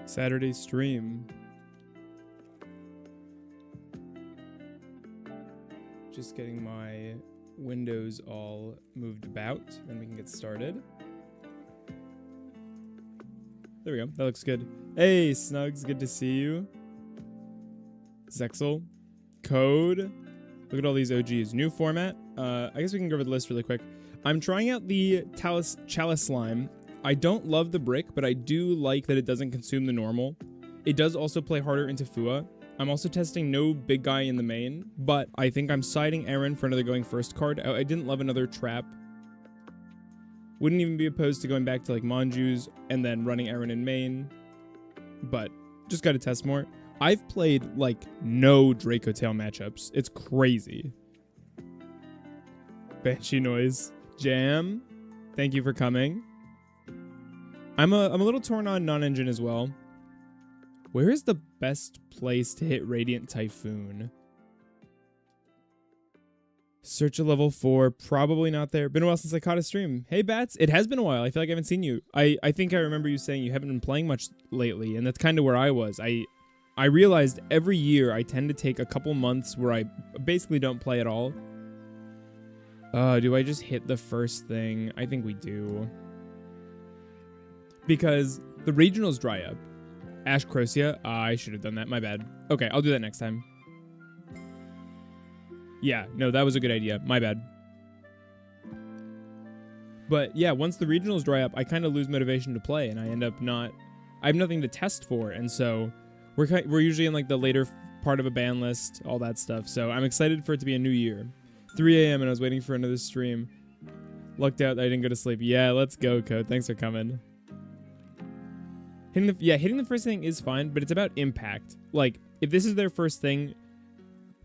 Saturday stream. Just getting my windows all moved about, then we can get started. There we go. That looks good. Hey, Snugs, good to see you. Zexel. Code. Look at all these OGs. New format. I guess we can go over the list really quick. I'm trying out the Chalice Slime. I don't love the brick, but I do like that it doesn't consume the normal. It does also play harder into Fua. I'm also testing no big guy in the main, but I think I'm siding Aaron for another going first card. I didn't love another trap. Wouldn't even be opposed to going back to like Monju's and then running Aaron in main, but just got to test more. I've played like no Draco Tail matchups. It's crazy. Banshee noise. Jam. Thank you for coming. I'm a little torn on non-engine as well. Where is the best place to hit Radiant Typhoon? Search a level 4. Probably not there. Been a while since I caught a stream. Hey, Bats. It has been a while. I feel like I haven't seen you. I think I remember you saying you haven't been playing much lately, and that's kind of where I was. I realized every year I tend to take a couple months where I basically don't play at all. Do I just hit the first thing? I think we do. Because the regionals dry up. Ash Crocia. I should have done that. My bad. Okay, I'll do that next time. Yeah, no, that was a good idea. My bad. But yeah, once the regionals dry up, I kind of lose motivation to play, and I end up not... I have nothing to test for, and so we're usually in like the later part of a ban list, all that stuff. So I'm excited for it to be a new year. 3 a.m. and I was waiting for another stream. Lucked out that I didn't go to sleep. Yeah, let's go, Code. Thanks for coming. Hitting the first thing is fine, but it's about impact. Like, if this is their first thing,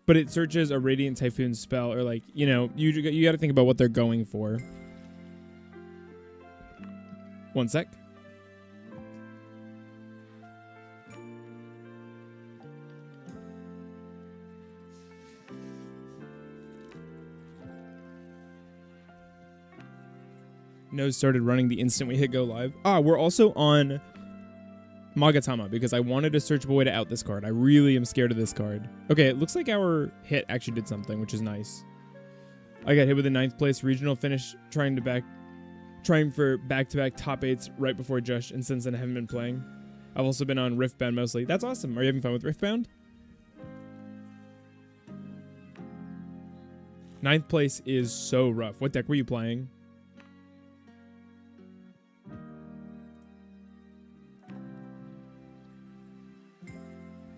but it searches a Radiant Typhoon spell, or like, you know, you got to think about what they're going for. One sec. Nose started running the instant we hit go live. We're also on Magatama because I wanted a searchable way to out this card. I really am scared of this card. Okay, it looks like our hit actually did something, which is nice. I got hit with a 9th place regional finish, trying for back-to-back top 8s right before Josh, and since then I haven't been playing. I've also been on Riftbound mostly. That's awesome. Are you having fun with Riftbound? 9th place is so rough. What deck were you playing?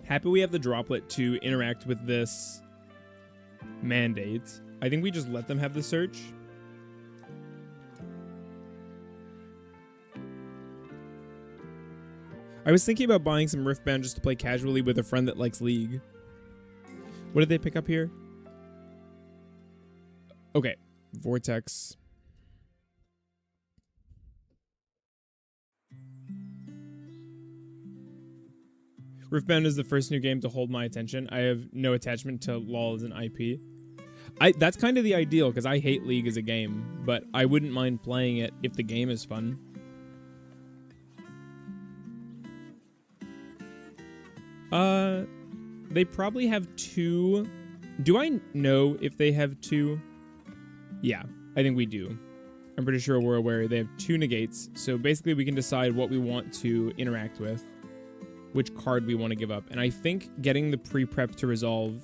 Happy we have the droplet to interact with this mandate. I think we just let them have the search. I was thinking about buying some Riftbound just to play casually with a friend that likes League. What did they pick up here? Okay, Vortex. Riftbound is the first new game to hold my attention. I have no attachment to LoL as an IP. That's kind of the ideal, because I hate League as a game, but I wouldn't mind playing it if the game is fun. They probably have 2. Do I know if they have 2? Yeah, I think we do. I'm pretty sure we're aware they have 2 negates, so basically we can decide what we want to interact with. Which card we want to give up. And I think getting the pre-prep to resolve...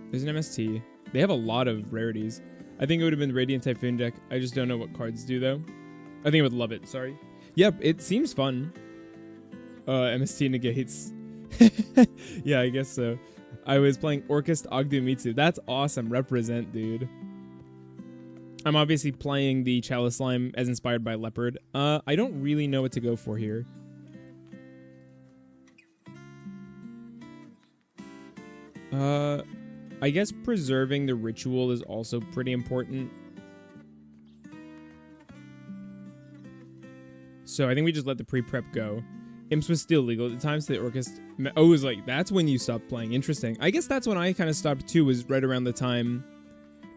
There's an MST. They have a lot of rarities. I think it would have been the Radiant Typhoon deck. I just don't know what cards do, though. I think I would love it, sorry. Yep, it seems fun. MST negates. Yeah, I guess so. I was playing Orchest Ogdoadic. That's awesome. Represent, dude. I'm obviously playing the Chalice Slime as inspired by Leopard. I don't really know what to go for here. I guess preserving the ritual is also pretty important. So I think we just let the pre-prep go. Imps was still legal at the time, so the Orchest... Oh, it was like, that's when you stopped playing. Interesting. I guess that's when I kind of stopped too, was right around the time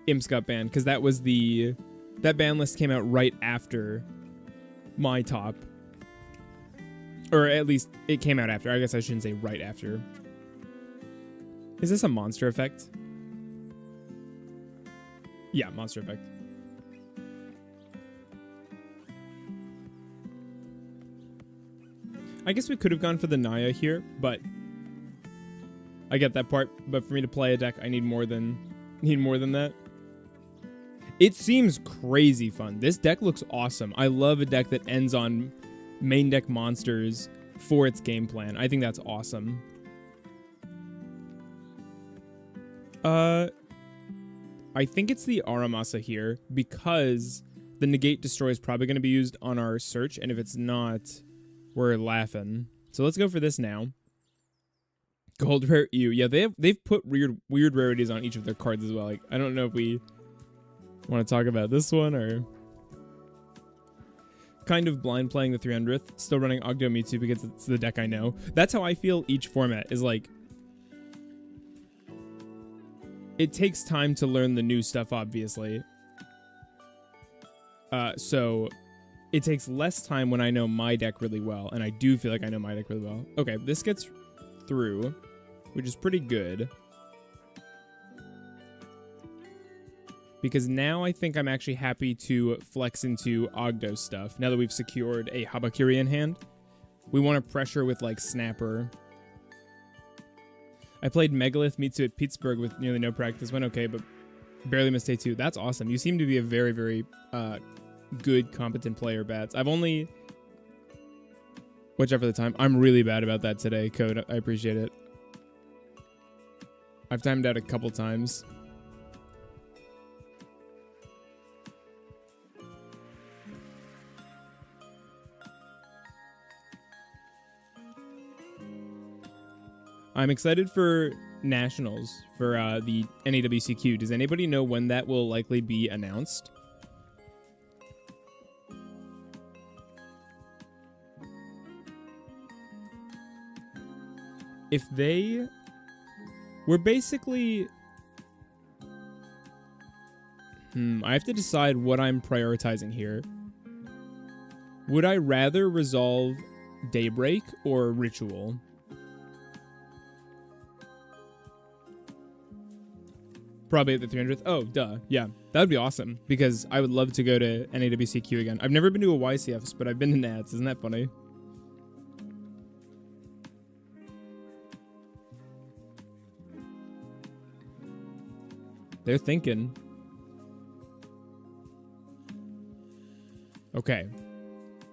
Imps got banned, because that was the... That ban list came out right after my top. Or at least it came out after. I guess I shouldn't say right after. Is this a monster effect? Yeah, monster effect. I guess we could have gone for the Naya here, but I get that part. But for me to play a deck, I need more than that. It seems crazy fun. This deck looks awesome. I love a deck that ends on main deck monsters for its game plan. I think that's awesome. I think it's the Aramasa here because the negate destroy is probably going to be used on our search, and if it's not, we're laughing. So let's go for this now. Gold rare Ew. Yeah, they've put weird rarities on each of their cards as well. Like, I don't know if we want to talk about this one or kind of blind playing the 300th, still running Ogdoadic because it's the deck I know. That's how I feel each format is like. It takes time to learn the new stuff, obviously. So it takes less time when I know my deck really well, and I do feel like I know my deck really well. Okay, this gets through, which is pretty good. Because now I think I'm actually happy to flex into Ogdo stuff. Now that we've secured a Habakiri in hand, we want to pressure with like Snapper. I played Megalith Mitsu at Pittsburgh with nearly no practice. Went okay, but barely missed A2. That's awesome. You seem to be a very, very good, competent player, Bats. I've only... Watch out for the time. I'm really bad about that today, Code. I appreciate it. I've timed out a couple times. I'm excited for Nationals for the NAWCQ. Does anybody know when that will likely be announced? If they were basically... I have to decide what I'm prioritizing here. Would I rather resolve Daybreak or Ritual? Probably at the 300th. Oh, duh. Yeah, that would be awesome because I would love to go to NAWCQ again. I've never been to a YCFs, but I've been to Nats. Isn't that funny? They're thinking. Okay.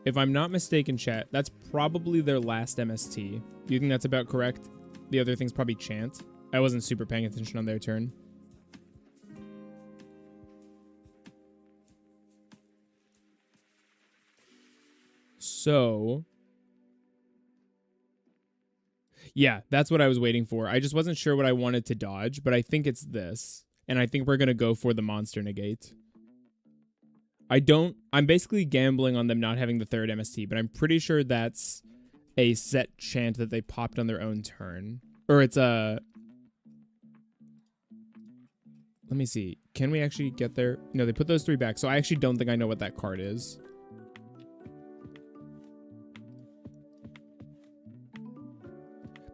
If I'm not mistaken, chat, that's probably their last MST. Do you think that's about correct? The other thing's probably Chant. I wasn't super paying attention on their turn. So, yeah, that's what I was waiting for. I just wasn't sure what I wanted to dodge, but I think it's this. And I think we're going to go for the monster negate. I'm basically gambling on them not having the third MST, but I'm pretty sure that's a set chant that they popped on their own turn. Or it's a... Let me see. Can we actually get there? No, they put those three back, so I actually don't think I know what that card is.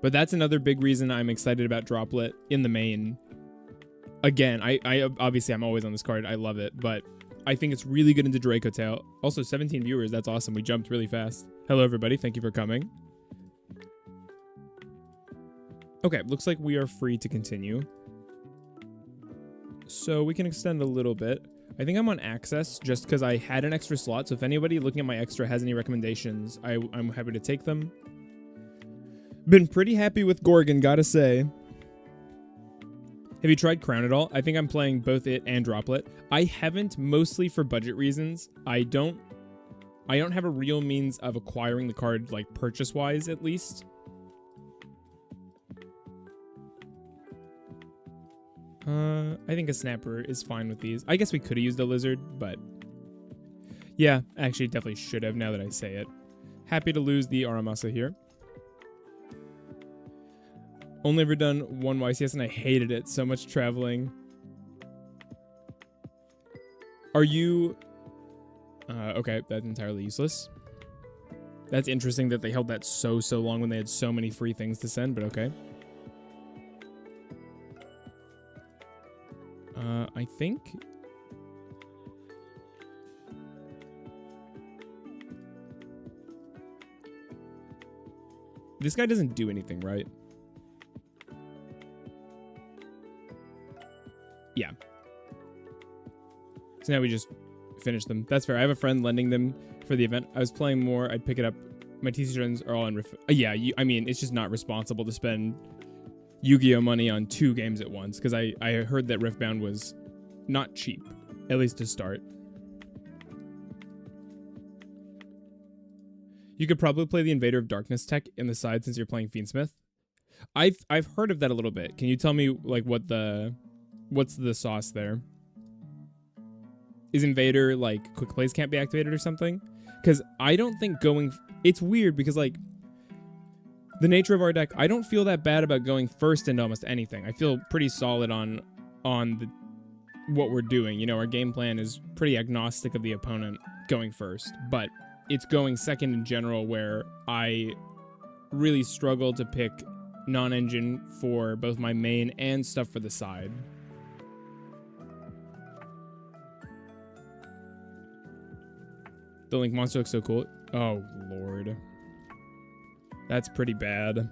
But that's another big reason I'm excited about Droplet in the main. Again, I obviously I'm always on this card. I love it, but I think it's really good into Draco Tail. Also, 17 viewers. That's awesome. We jumped really fast. Hello, everybody. Thank you for coming. Okay, looks like we are free to continue. So we can extend a little bit. I think I'm on access just because I had an extra slot. So if anybody looking at my extra has any recommendations, I'm happy to take them. Been pretty happy with Gorgon, gotta say. Have you tried Crown at all? I think I'm playing both it and Droplet. I haven't, mostly for budget reasons. I don't have a real means of acquiring the card, like, purchase-wise, at least. I think a Snapper is fine with these. I guess we could have used a Lizard, but... Yeah, actually, definitely should have, now that I say it. Happy to lose the Aramasa here. Only ever done one YCS and I hated it. So much traveling. Are you... okay, that's entirely useless. That's interesting that they held that so long when they had so many free things to send, but okay. I think... This guy doesn't do anything, right? Yeah. So now we just finish them. That's fair. I have a friend lending them for the event. I was playing more. I'd pick it up. My TCG runs are all in... yeah, I mean, it's just not responsible to spend Yu-Gi-Oh money on 2 games at once, because I heard that Riftbound was not cheap, at least to start. You could probably play the Invader of Darkness tech in the side since you're playing Fiendsmith. I've heard of that a little bit. Can you tell me like what's the sauce there? Is Invader like quick plays can't be activated or something? Because I don't think it's weird because like the nature of our deck, I don't feel that bad about going first into almost anything. I feel pretty solid on what we're doing. You know, our game plan is pretty agnostic of the opponent going first, but it's going second in general where I really struggle to pick non-engine for both my main and stuff for the side. The Link monster looks so cool. Oh, Lord. That's pretty bad.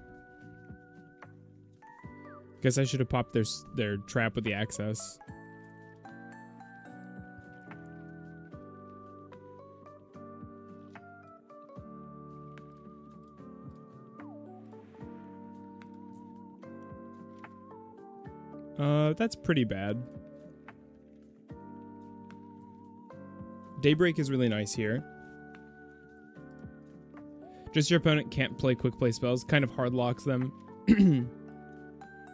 Guess I should have popped their trap with the access. That's pretty bad. Daybreak is really nice here. Just your opponent can't play quick play spells. Kind of hard locks them.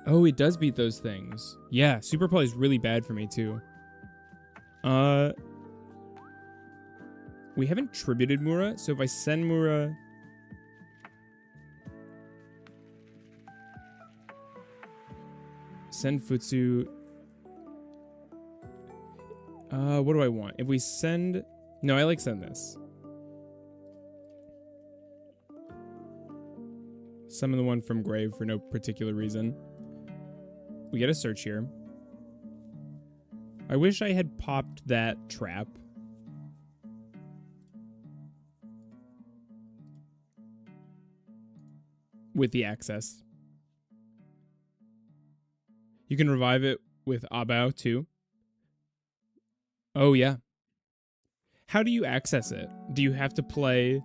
Oh, it does beat those things. Yeah, super play is really bad for me too. We haven't tributed Mura, so if I send Mura... Send Futsu. What do I want? If we send... No, I like send this. Summon the one from grave for no particular reason. We get a search here. I wish I had popped that trap. With the access. You can revive it with Abao too. Oh, yeah. How do you access it? Do you have to play...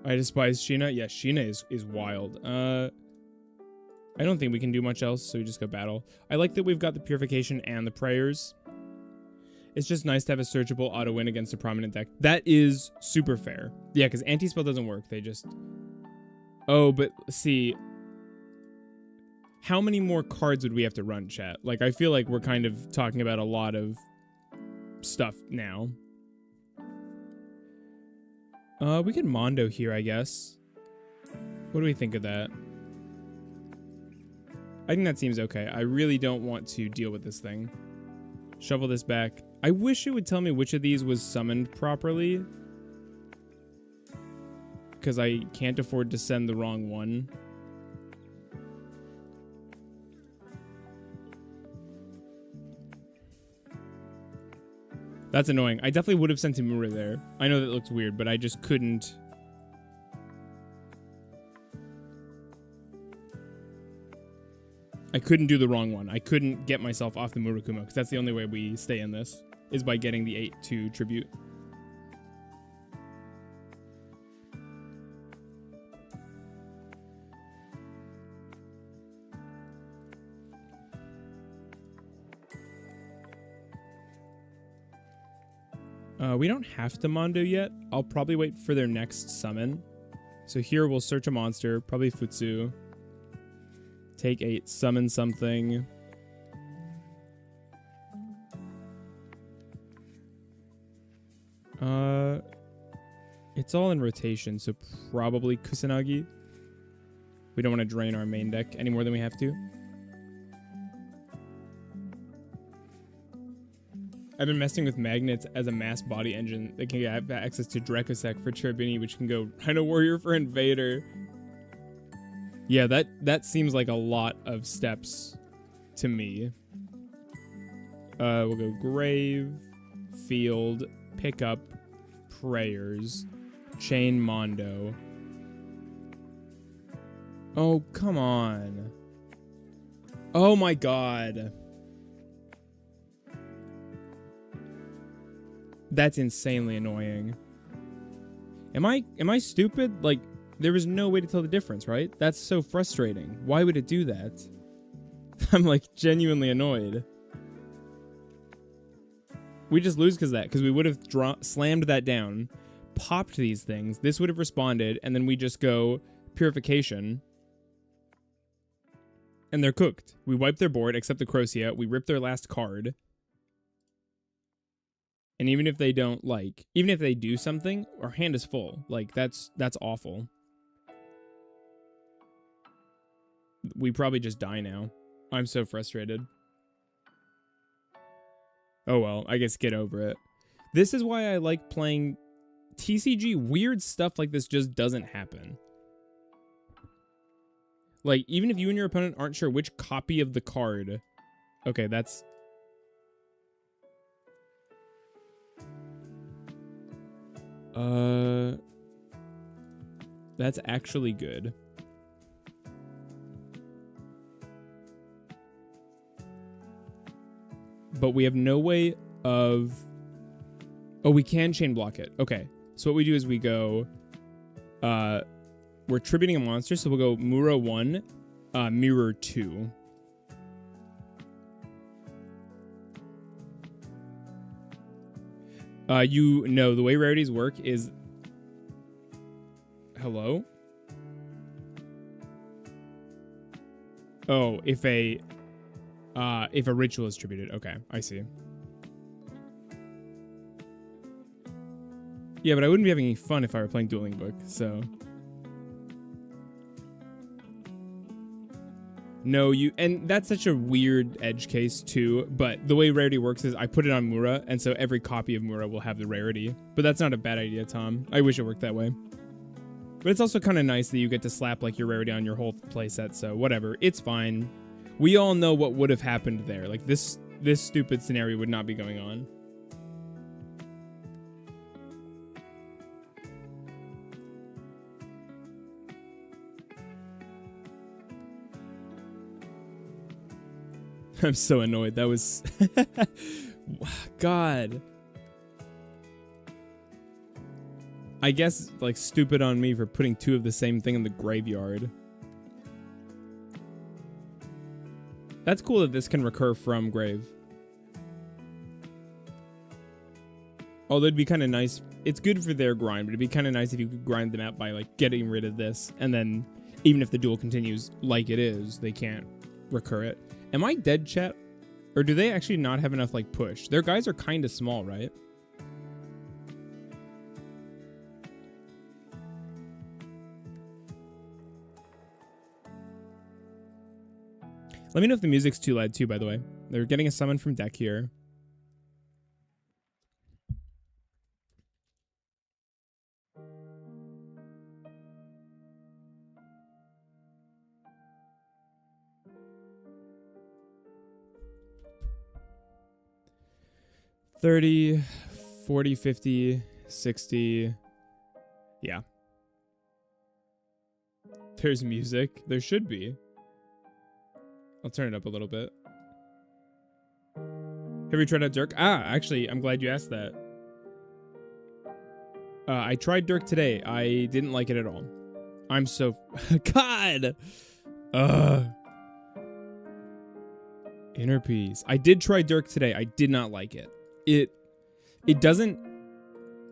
I despise Sheena? Yeah, Sheena is wild. I don't think we can do much else, so we just go battle. I like that we've got the Purification and the Prayers. It's just nice to have a searchable auto-win against a prominent deck. That is super fair. Yeah, because anti-spell doesn't work. They just... Oh, but see... How many more cards would we have to run, chat? Like, I feel like we're kind of talking about a lot of stuff now. We could Mondo here, I guess. What do we think of that? I think that seems okay. I really don't want to deal with this thing. Shovel this back. I wish it would tell me which of these was summoned properly. Because I can't afford to send the wrong one. That's annoying. I definitely would have sent Timura there. I know that looks weird, but I just couldn't. I couldn't do the wrong one. I couldn't get myself off the Murakumo, because that's the only way we stay in this, is by getting the 8-2 tribute. We don't have to Mondo yet. I'll probably wait for their next summon. So here we'll search a monster, probably Futsu. Take 8, summon something. It's all in rotation, so probably Kusanagi. We don't want to drain our main deck any more than we have to. I've been messing with magnets as a mass body engine that can have access to Drakosek for Cherubini, which can go Rhino Warrior for Invader. Yeah, that seems like a lot of steps to me. We'll go Grave, Field, Pickup, Prayers, Chain Mondo. Oh, come on. Oh my god. That's insanely annoying. Am I stupid? Like, there was no way to tell the difference, right? That's so frustrating. Why would it do that? I'm like genuinely annoyed. We just lose because of that, because we would have slammed that down, popped these things, this would have responded, and then we just go Purification. And they're cooked. We wipe their board, except the Crocia, we rip their last card. And even if they don't, like, even if they do something, our hand is full. Like, that's awful. We probably just die now. I'm so frustrated. Oh well, I guess get over it. This is why I like playing TCG. Weird stuff like this just doesn't happen. Like, even if you and your opponent aren't sure which copy of the card... Okay, that's... That's actually good. But we have no way of... Oh, we can chain block it. Okay. So what we do is we go... We're tributing a monster, so we'll go Mura 1, Mirror 2. You know, the way rarities work is... Hello? Oh, if a ritual is tributed. Okay, I see. Yeah, but I wouldn't be having any fun if I were playing Dueling Book, so... No, and that's such a weird edge case too, but the way rarity works is I put it on Mura, and so every copy of Mura will have the rarity. But that's not a bad idea, Tom. I wish it worked that way. But it's also kind of nice that you get to slap like your rarity on your whole playset, so whatever. It's fine. We all know what would have happened there. Like, this stupid scenario would not be going on. I'm so annoyed. That was... God. I guess, like, stupid on me for putting two of the same thing in the graveyard. That's cool that this can recur from grave. Although it'd be kind of nice. It's good for their grind, but it'd be kind of nice if you could grind them out by, like, getting rid of this. And then, even if the duel continues like it is, they can't recur it. Am I dead, chat? Or do they actually not have enough, like, push? Their guys are kind of small, right? Let me know if the music's too loud, too, by the way. They're getting a summon from deck here. $30, $40, $50, $60. Yeah. There's music. There should be. I'll turn it up a little bit. Have you tried out Dirk? Ah, actually, I'm glad you asked that. I tried Dirk today. I didn't like it at all. I'm so... God! Inner Peace. I did try Dirk today. I did not like it. It doesn't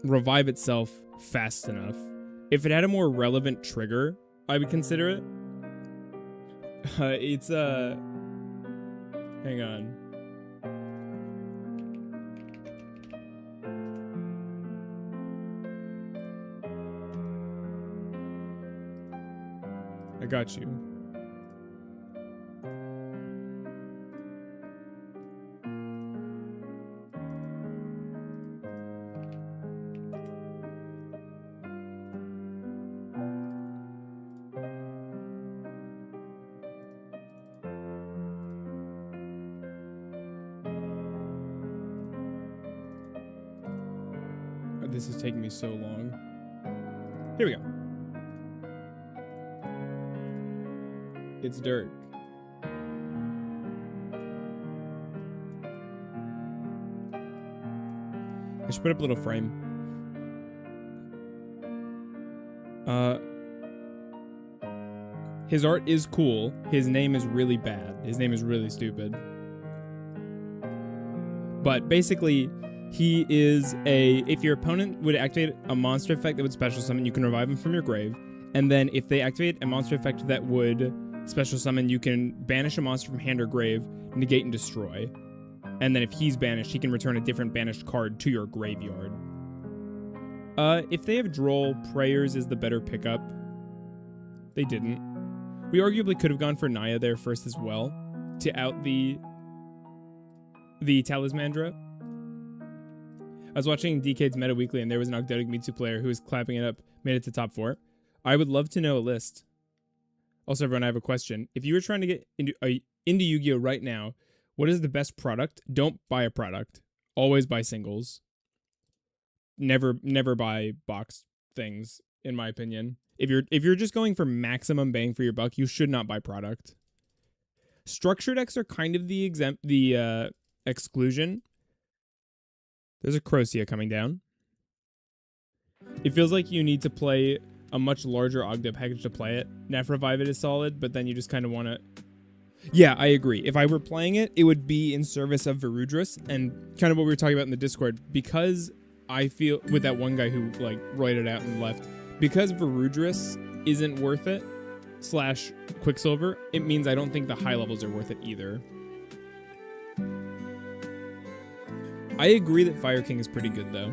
revive itself fast enough. If it had a more relevant trigger, I would consider it. It's hang on. I got you. This is taking me so long. Here we go. It's Dirk. I should put up a little frame. His art is cool. His name is really bad. His name is really stupid. But basically, he is if your opponent would activate a monster effect that would special summon, you can revive him from your grave. And then if they activate a monster effect that would special summon, you can banish a monster from hand or grave, negate and destroy. And then if he's banished, he can return a different banished card to your graveyard. If they have Droll, Prayers is the better pickup. They didn't. We arguably could have gone for Naya there first as well, to out the Talismandra. I was watching Decade's Meta Weekly, and there was an Ogdoadic Mitsu player who was clapping it up, made it to top 4. I would love to know a list. Also, everyone, I have a question. If you were trying to get into Yu-Gi-Oh! Right now, what is the best product? Don't buy a product. Always buy singles. Never buy boxed things, in my opinion. If you're just going for maximum bang for your buck, you should not buy product. Structure decks are kind of the exclusion. There's a Crocia coming down. It feels like you need to play a much larger Ogdo package to play it. Nef Revive It is solid, but then you just kind of want to... Yeah, I agree. If I were playing it, it would be in service of Varudris, and kind of what we were talking about in the Discord, because I feel, with that one guy who like roided it out and left, because Varudris isn't worth it, / Quicksilver, it means I don't think the high levels are worth it either. I agree that Fire King is pretty good, though.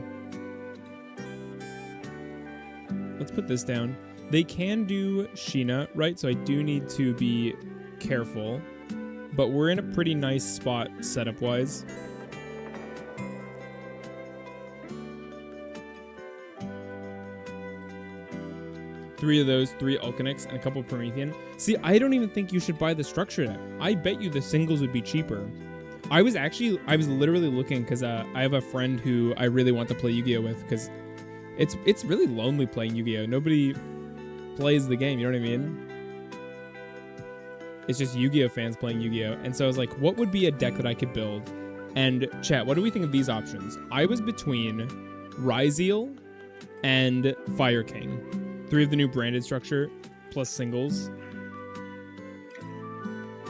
Let's put this down. They can do Sheena, right? So I do need to be careful. But we're in a pretty nice spot setup-wise. Three of those, 3 Alchenics, and a couple Promethean. See, I don't even think you should buy the structure deck. I bet you the singles would be cheaper. I was literally looking because I have a friend who I really want to play Yu-Gi-Oh! With, because it's really lonely playing Yu-Gi-Oh! Nobody plays the game, you know what I mean? It's just Yu-Gi-Oh! Fans playing Yu-Gi-Oh! And so I was like, what would be a deck that I could build? And chat, what do we think of these options? I was between Ryzeal and Fire King. 3 of the new branded structure, plus singles.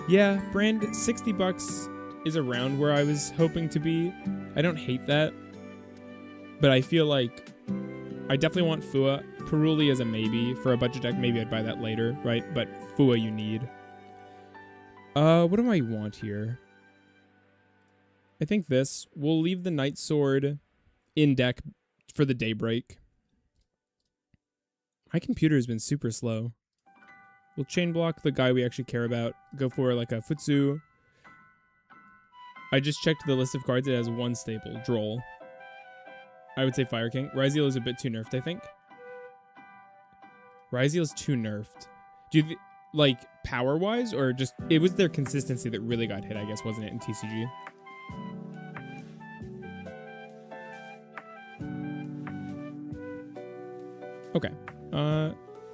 Yeah, brand, $60 is around where I was hoping to be. I don't hate that. But I feel like I definitely want Fua. Peruli is a maybe. For a budget deck, maybe I'd buy that later, right? But Fua you need. What do I want here? I think this. We'll leave the Night Sword in deck for the Daybreak. My computer has been super slow. We'll chain block the guy we actually care about. Go for like a Futsu. I just checked the list of cards. It has 1 staple, Droll. I would say Fire King. Ryzeal is a bit too nerfed, I think. Ryzeal is too nerfed. Do you like power-wise, or just it was their consistency that really got hit, I guess, wasn't it, in TCG? Okay.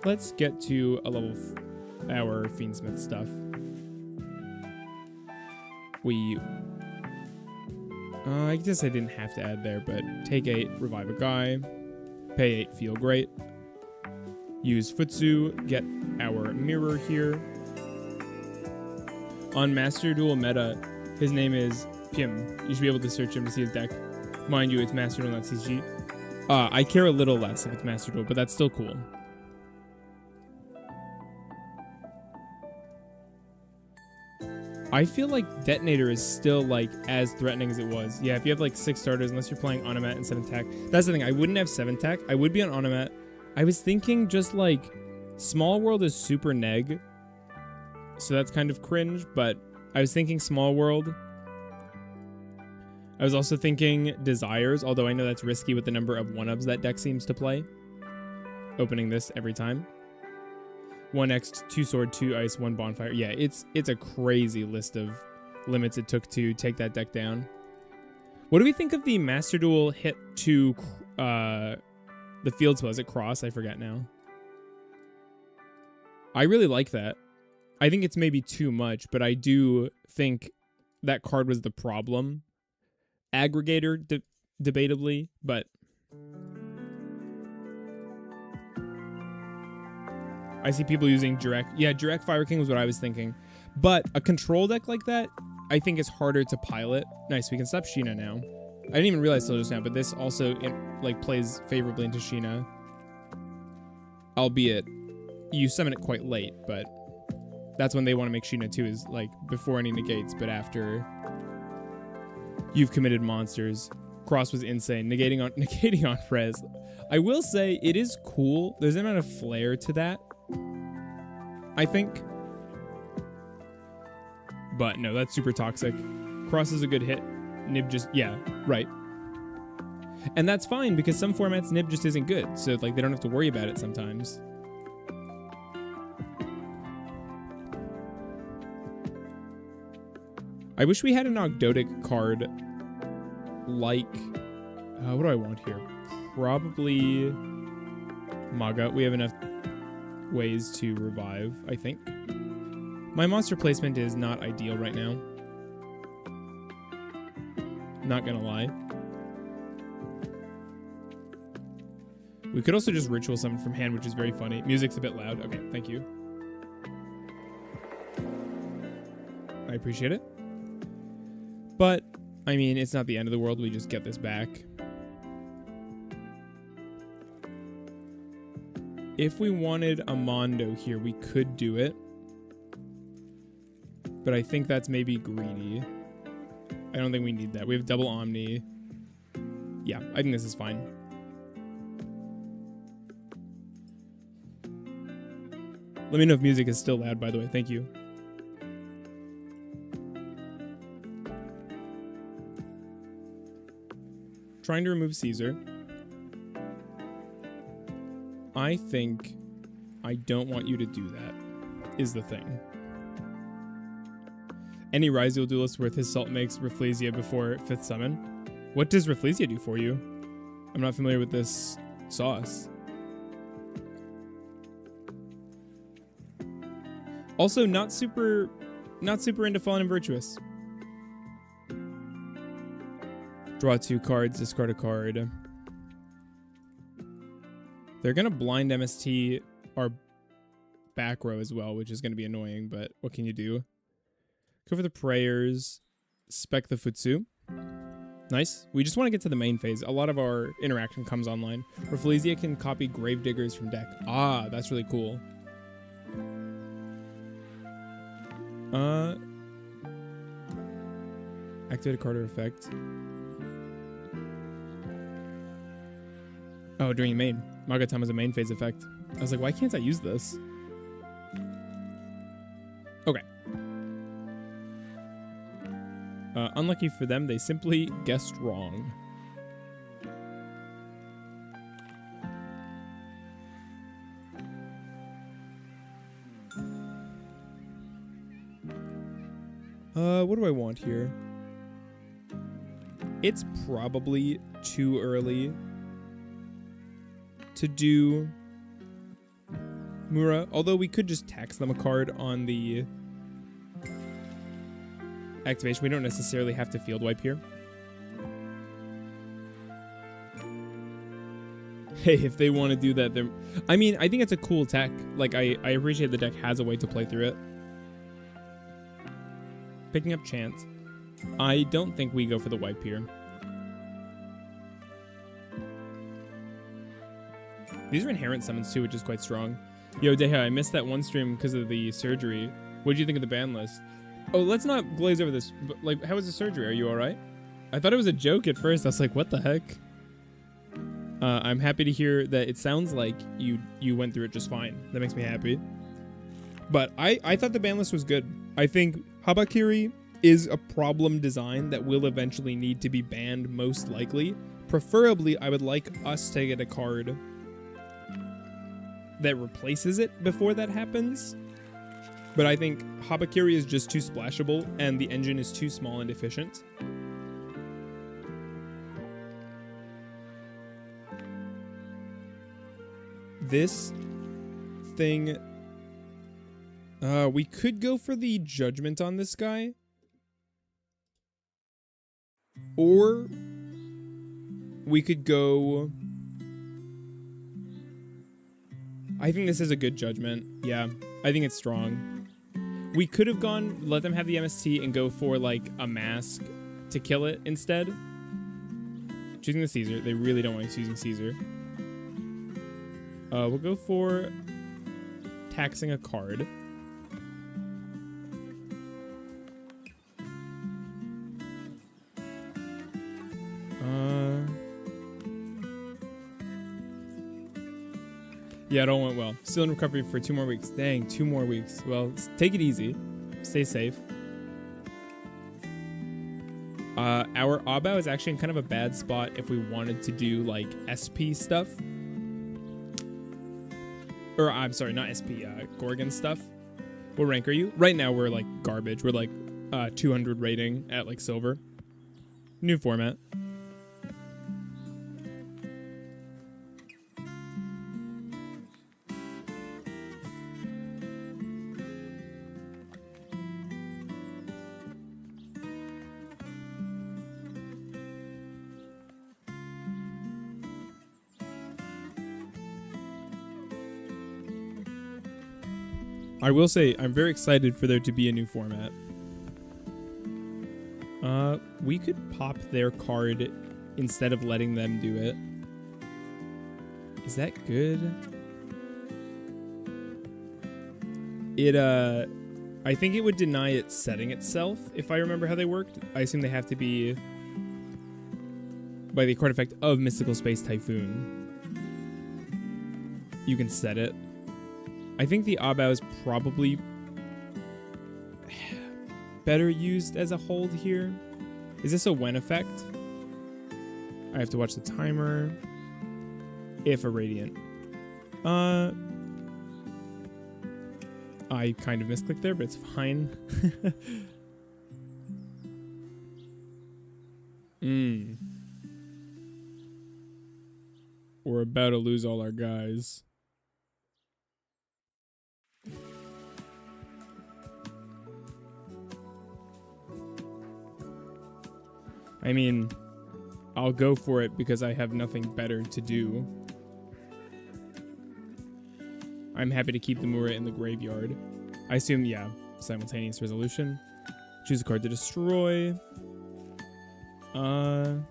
Let's get to a level our Fiendsmith stuff. I guess I didn't have to add there, but take 8, revive a guy, pay 8, feel great. Use Futsu, get our mirror here. On Master Duel meta, his name is Pim. You should be able to search him to see his deck. Mind you, it's Master Duel, not TCG. I care a little less if it's Master Duel, but that's still cool. I feel like Detonator is still, like, as threatening as it was. Yeah, if you have, like, 6 starters, unless you're playing Onomat and 7 tack. That's the thing. I wouldn't have 7 tack. I would be on Onomat. I was thinking just, like, Small World is super neg. So that's kind of cringe, but I was thinking Small World. I was also thinking Desires, although I know that's risky with the number of 1-ofs that deck seems to play. Opening this every time. 1x, 2 sword, 2 ice, 1 bonfire. Yeah, it's a crazy list of limits it took to take that deck down. What do we think of the Master Duel hit to the field spell. Is it cross? I forget now. I really like that. I think it's maybe too much, but I do think that card was the problem. Aggregator, debatably, but I see people using direct. Yeah, direct Fire King was what I was thinking. But a control deck like that, I think is harder to pilot. Nice, we can stop Sheena now. I didn't even realize till just now, but this also plays favorably into Sheena. Albeit, you summon it quite late, but that's when they want to make Sheena 2 is like before any negates, but after you've committed monsters. Cross was insane. Negating on Prez. I will say it is cool. There's an amount of flair to that, I think. But no, that's super toxic. Cross is a good hit. Nib just, yeah, right. And that's fine because some formats Nib just isn't good. So like they don't have to worry about it sometimes. I wish we had an Ogdoadic card like, what do I want here? Probably Maga. We have enough ways to revive, I think. My monster placement is not ideal right now. Not gonna lie. We could also just ritual summon from hand, which is very funny. Music's a bit loud. Okay, thank you. I appreciate it. But, I mean, it's not the end of the world. We just get this back. If we wanted a Mondo here, we could do it. But I think that's maybe greedy. I don't think we need that. We have double Omni. Yeah, I think this is fine. Let me know if music is still loud, by the way. Thank you. Trying to remove Caesar. I think I don't want you to do that, is the thing. Any Ryzeal duelist worth his salt makes Rafflesia before 5th summon. What does Rafflesia do for you? I'm not familiar with this sauce. Also, not super into Fallen and Virtuous. Draw 2 cards, discard a card. They're going to blind MST our back row as well, which is going to be annoying, but what can you do? Go for the prayers, spec the Futsu. Nice. We just want to get to the main phase. A lot of our interaction comes online. Rafflesia can copy Gravediggers from deck. Ah, that's really cool. Activate a card or effect. Oh, during main. Magatama is a main phase effect. I was like, why can't I use this? Okay. Unlucky for them, they simply guessed wrong. What do I want here? It's probably too early to do Mura, although we could just tax them a card on the activation. We don't necessarily have to field wipe here. Hey, if they want to do that, they're... I mean, I think it's a cool tech. Like, I appreciate the deck has a way to play through it. Picking up Chance. I don't think we go for the wipe here. These are inherent summons too, which is quite strong. Yo, Deha, I missed that one stream because of the surgery. What did you think of the ban list? Oh, let's not glaze over this. But, like, how was the surgery? Are you all right? I thought it was a joke at first. I was like, what the heck? I'm happy to hear that it sounds like you went through it just fine. That makes me happy. But I thought the ban list was good. I think Habakiri is a problem design that will eventually need to be banned, most likely. Preferably, I would like us to get a card that replaces it before that happens. But I think Habakiri is just too splashable, and the engine is too small and efficient. this thing... we could go for the Judgment on this guy. Or we could go... I think this is a good Judgment. Yeah, I think it's strong. We could have gone, let them have the MST and go for like a mask to kill it instead. Choosing the Caesar. They really don't want us using Caesar. We'll go for taxing a card. Yeah, it all went well. Still in recovery for 2 more weeks. Dang, 2 more weeks. Well, take it easy. Stay safe. Our Abao is actually in kind of a bad spot if we wanted to do, like, SP stuff. Or, I'm sorry, not SP, Gorgon stuff. What rank are you? Right now, we're, like, garbage. We're, like, 200 rating at, like, silver. New format. I will say, I'm very excited for there to be a new format. We could pop their card instead of letting them do it. Is that good? I think it would deny it setting itself, if I remember how they worked. I assume they have to be by the card effect of Mystical Space Typhoon. You can set it. I think the Abao is probably better used as a hold here. Is this a when effect? I have to watch the timer. If a Radiant. I kind of misclicked there, but it's fine. We're about to lose all our guys. I mean, I'll go for it because I have nothing better to do. I'm happy to keep the Mura in the graveyard. I assume, yeah, simultaneous resolution. Choose a card to destroy. I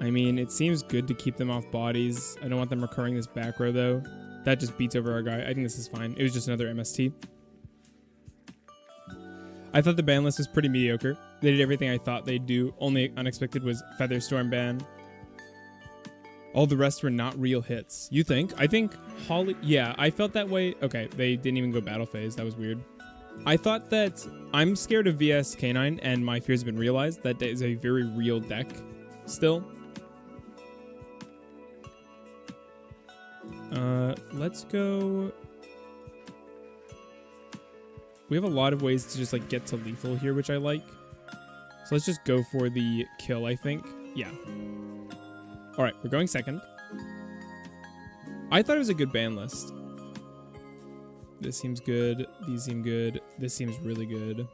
mean, it seems good to keep them off bodies. I don't want them recurring this back row, though. That just beats over our guy. I think this is fine. It was just another MST. I thought the ban list was pretty mediocre. They did everything I thought they'd do. Only unexpected was Featherstorm ban. All the rest were not real hits. You think? I think Holly... Yeah, I felt that way. Okay, they didn't even go battle phase. That was weird. I thought that... I'm scared of VS K9, and my fears have been realized. That is a very real deck still. Let's go... We have a lot of ways to just, like, get to lethal here, which I like. So let's just go for the kill, I think. Yeah. Alright, we're going second. I thought it was a good ban list. This seems good. These seem good. This seems really good.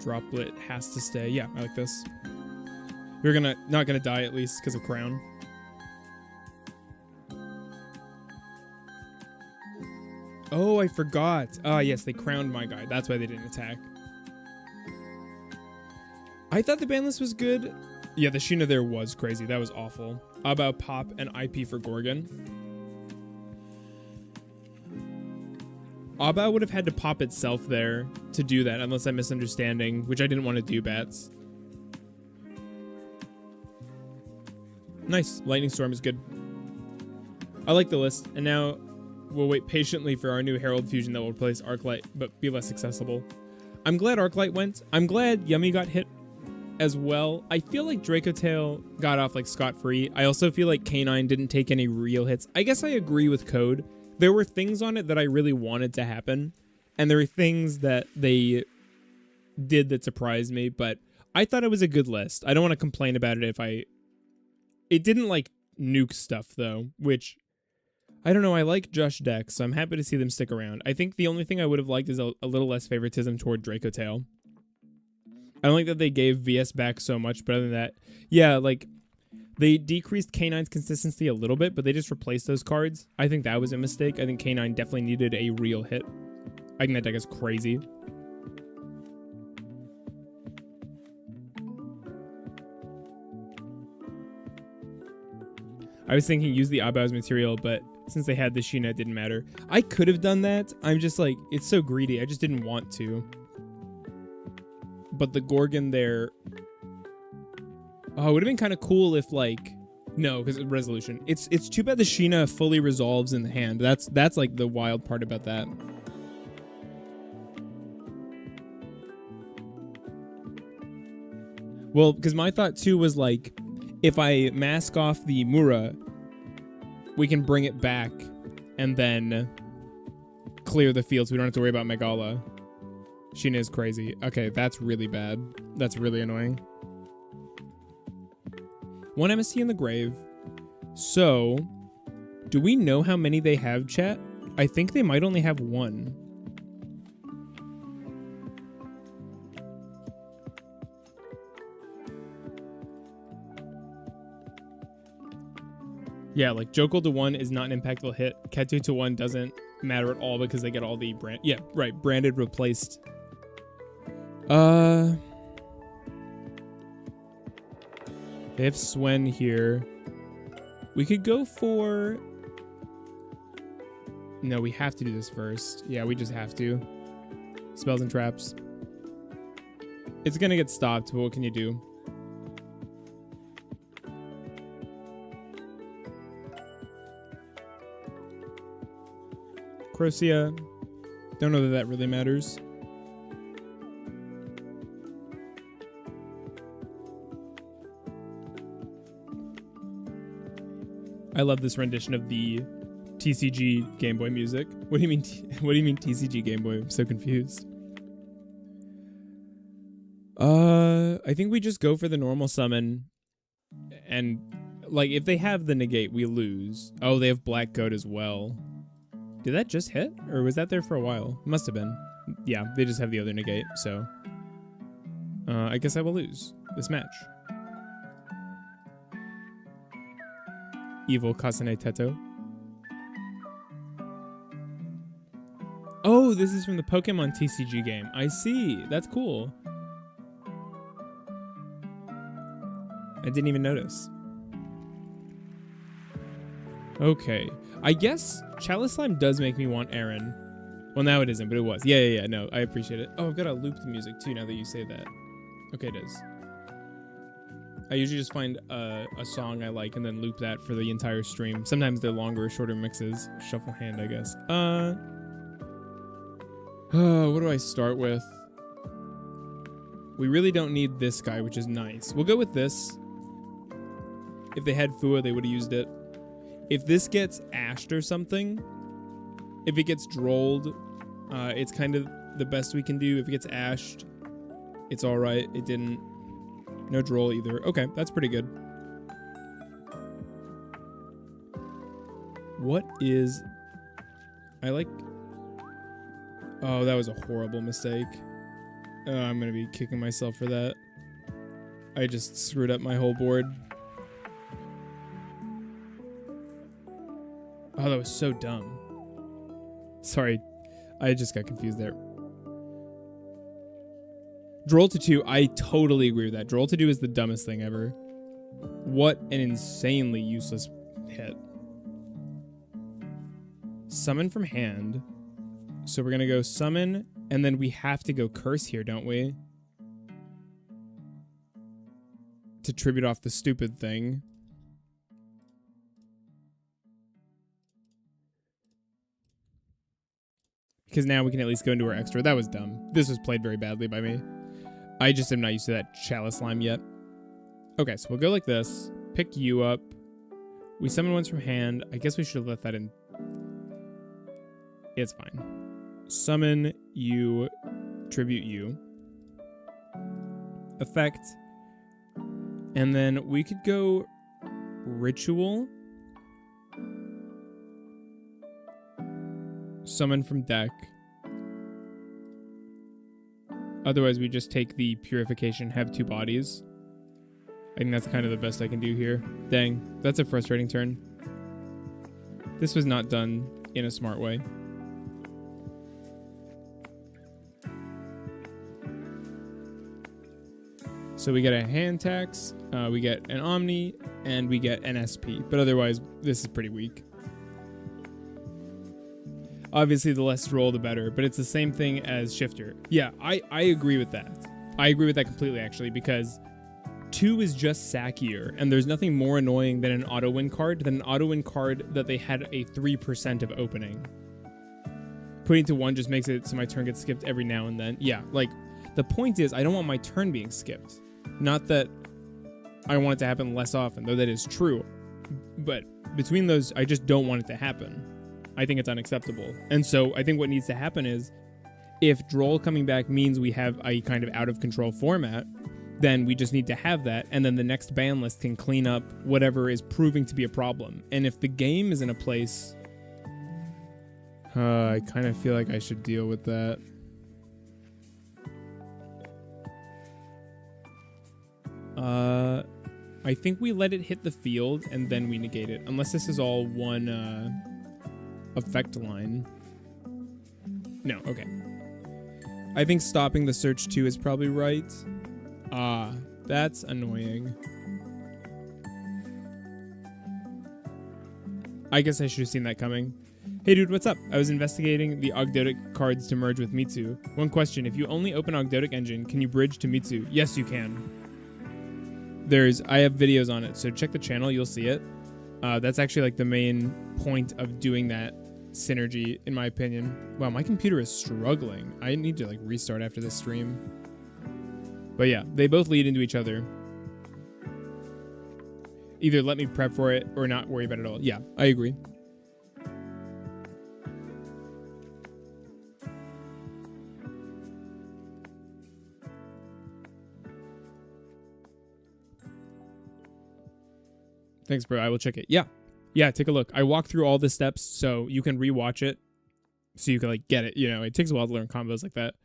Droplet has to stay. Yeah, I like this. We're not gonna die at least because of Crown. Oh, I forgot. Ah, yes, they crowned my guy. That's why they didn't attack. I thought the ban list was good. Yeah, the Sheena there was crazy. That was awful. About Pop and IP for Gorgon. Abao would have had to pop itself there to do that, unless I'm misunderstanding, which I didn't want to do, Bats. Nice. Lightning Storm is good. I like the list, and now we'll wait patiently for our new Herald Fusion that will replace Arclight, but be less accessible. I'm glad Arclight went. I'm glad Yummy got hit as well. I feel like Draco Tail got off like scot-free. I also feel like K9 didn't take any real hits. I guess I agree with Code. There were things on it that I really wanted to happen, and there were things that they did that surprised me, but I thought it was a good list. I don't want to complain about it if I... It didn't, like, nuke stuff, though, which... I don't know, I like Josh decks, so I'm happy to see them stick around. I think the only thing I would have liked is a little less favoritism toward Draco Tail. I don't like that they gave VS back so much, but other than that... Yeah, like... They decreased K9's consistency a little bit, but they just replaced those cards. I think that was a mistake. I think K9 definitely needed a real hit. I think that deck is crazy. I was thinking use the Abao's material, but since they had the Sheena, it didn't matter. I could have done that. I'm just like, it's so greedy. I just didn't want to. But the Gorgon there... Oh, it would have been kind of cool if, like... No, because resolution. It's too bad the Sheena fully resolves in the hand. That's like the wild part about that. Well, because my thought too was like, if I mask off the Mura, we can bring it back and then clear the field so we don't have to worry about Megala. Sheena is crazy. Okay, that's really bad. That's really annoying. One MST in the grave. So, do we know how many they have, chat? I think they might only have one. Yeah, like Jokul to 1 is not an impactful hit. Ketu to 1 doesn't matter at all because they get all the brand. Yeah, right. Branded replaced. They have Swen here. We could go for... No, we have to do this first. Yeah, we just have to. Spells and traps. It's gonna get stopped, but what can you do? Crocia. Don't know that that really matters. I love this rendition of the TCG Game Boy music. What do you mean? What do you mean TCG Game Boy? I'm so confused. I think we just go for the normal summon, and like if they have the negate, we lose. Oh, they have Black Goat as well. Did that just hit, or was that there for a while? Must have been. Yeah, they just have the other negate, so I guess I will lose this match. Evil Kasane Teto. Oh, this is from the Pokemon TCG game. I see. That's cool. I didn't even notice. Okay. I guess Chalice Slime does make me want Aaron. Well, now it isn't, but it was. Yeah. No, I appreciate it. Oh, I've got to loop the music too now that you say that. Okay, it is. I usually just find a song I like and then loop that for the entire stream. Sometimes they're longer or shorter mixes. Shuffle hand, I guess. What do I start with? We really don't need this guy, which is nice. We'll go with this. If they had Fua, they would have used it. If this gets ashed or something, if it gets drolled, it's kind of the best we can do. If it gets ashed, it's all right. It didn't. No droll either. Okay, that's pretty good. What is... I like... Oh, that was a horrible mistake. I'm going to be kicking myself for that. I just screwed up my whole board. Oh, that was so dumb. Sorry, I just got confused there. Droll to 2, I totally agree with that. Droll to 2 is the dumbest thing ever. What an insanely useless hit. Summon from hand. So we're going to go summon, and then we have to go curse here, don't we? To tribute off the stupid thing. Because now we can at least go into our extra. That was dumb. This was played very badly by me. I just am not used to that Chalice Slime yet. Okay, so we'll go like this. Pick you up. We summon ones from hand. I guess we should have left that in. It's fine. Summon you, tribute you. effect. And then we could go Ritual. Summon from deck. Otherwise, we just take the Purification, have 2 bodies. I think that's kind of the best I can do here. Dang, that's a frustrating turn. This was not done in a smart way. So we get a hand tax, we get an Omni, and we get an SP. But otherwise, this is pretty weak. Obviously, the less roll, the better. But it's the same thing as Shifter. Yeah, I agree with that. I agree with that completely, actually, because 2 is just sackier, and there's nothing more annoying than an auto-win card that they had a 3% of opening. Putting to 1 just makes it so my turn gets skipped every now and then. Yeah, like, the point is, I don't want my turn being skipped. Not that I want it to happen less often, though that is true. But between those, I just don't want it to happen. I think it's unacceptable. And so I think what needs to happen is, if Droll coming back means we have a kind of out-of-control format, then we just need to have that, and then the next ban list can clean up whatever is proving to be a problem. And if the game is in a place... I kind of feel like I should deal with that. I think we let it hit the field, and then we negate it. Unless this is all one effect line. No, okay. I think stopping the search 2 is probably right. That's annoying. I guess I should have seen that coming. Hey dude, what's up? I was investigating the Ogdoadic cards to merge with Mitsu. One question, if you only open Ogdoadic engine, can you bridge to Mitsu? Yes, you can. I have videos on it, so check the channel, you'll see it. That's actually like the main point of doing that synergy, in my opinion. Wow, my computer is struggling. I need to like restart after this stream. But yeah, they both lead into each other. Either let me prep for it or not worry about it at all. Yeah, I agree. Thanks, bro. I will check it. Yeah. Yeah, take a look. I walk through all the steps so you can rewatch it so you can like get it. You know, it takes a while to learn combos like that.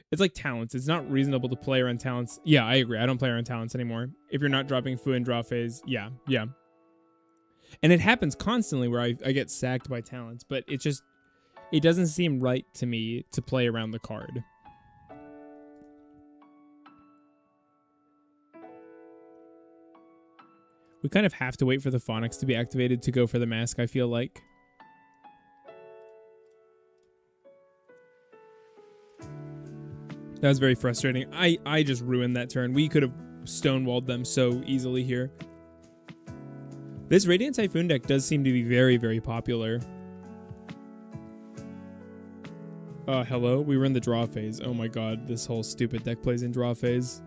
It's like talents. It's not reasonable to play around talents. Yeah, I agree. I don't play around talents anymore. If you're not dropping Fu in draw phase, yeah. And it happens constantly where I get sacked by talents, but it doesn't seem right to me to play around the card. We kind of have to wait for the Phonics to be activated to go for the mask, I feel like. That was very frustrating. I just ruined that turn. We could have stonewalled them so easily here. This Radiant Typhoon deck does seem to be very, very popular. Hello? We were in the draw phase. Oh my god, this whole stupid deck plays in draw phase.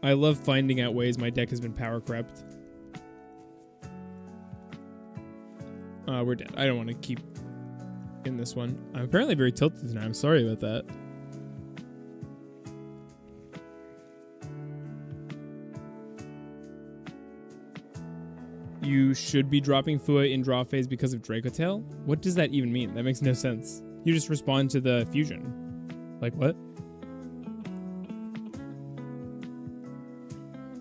I love finding out ways my deck has been power crept. We're dead. I don't want to keep in this one. I'm apparently very tilted tonight. I'm sorry about that. You should be dropping Fua in draw phase because of Draco Tail? What does that even mean? That makes no sense. You just respond to the fusion. Like what?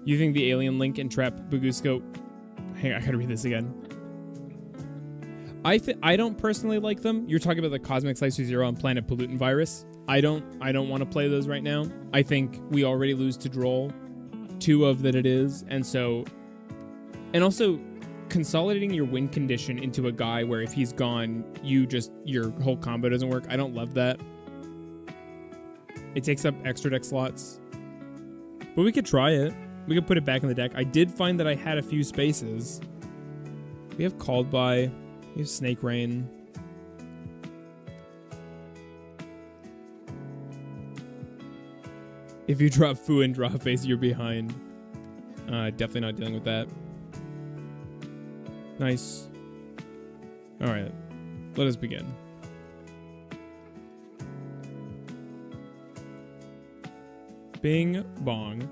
You think the Alien Link and Trap Bugusco... Hang on, I gotta read this again. I don't personally like them. You're talking about the Cosmic Slicer Zero and Planet Pollutant Virus. I don't want to play those right now. I think we already lose to Droll. 2 of that it is. And so... And also, consolidating your win condition into a guy where if he's gone, your whole combo doesn't work. I don't love that. It takes up extra deck slots. But we could try it. We could put it back in the deck. I did find that I had a few spaces. We have Called By. We have Snake Rain. If you drop Fu and draw phase, you're behind. Definitely not dealing with that. Nice. Alright. Let us begin. Bing bong.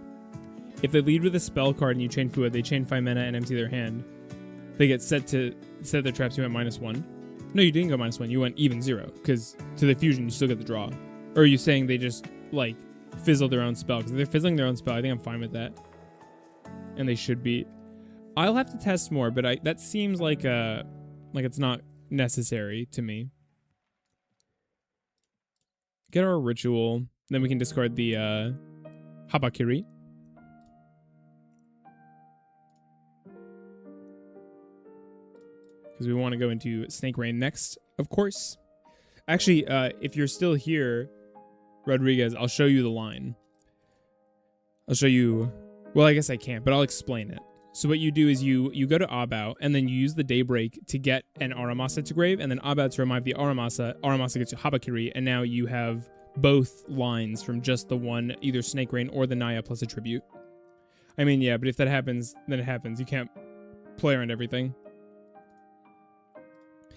If they lead with a spell card and you chain Fua, they chain 5 mana and empty their hand. They get set their traps. You went -1. No, you didn't go -1. You went even 0 because to the fusion you still get the draw. Or are you saying they just like fizzle their own spell? Because if they're fizzling their own spell, I think I'm fine with that. And they should be. I'll have to test more, but that seems like it's not necessary to me. Get our ritual, then we can discard the Habakiri. Because we want to go into Snake Rain next, of course. Actually, if you're still here, Rodriguez, I'll show you the line. I'll show you... Well, I guess I can't, but I'll explain it. So what you do is you go to Abao, and then you use the Daybreak to get an Aramasa to grave, and then Abao to revive the Aramasa. Aramasa gets you Habakiri, and now you have both lines from just the one, either Snake Rain or the Naya plus a tribute. I mean, yeah, but if that happens, then it happens. You can't play around everything.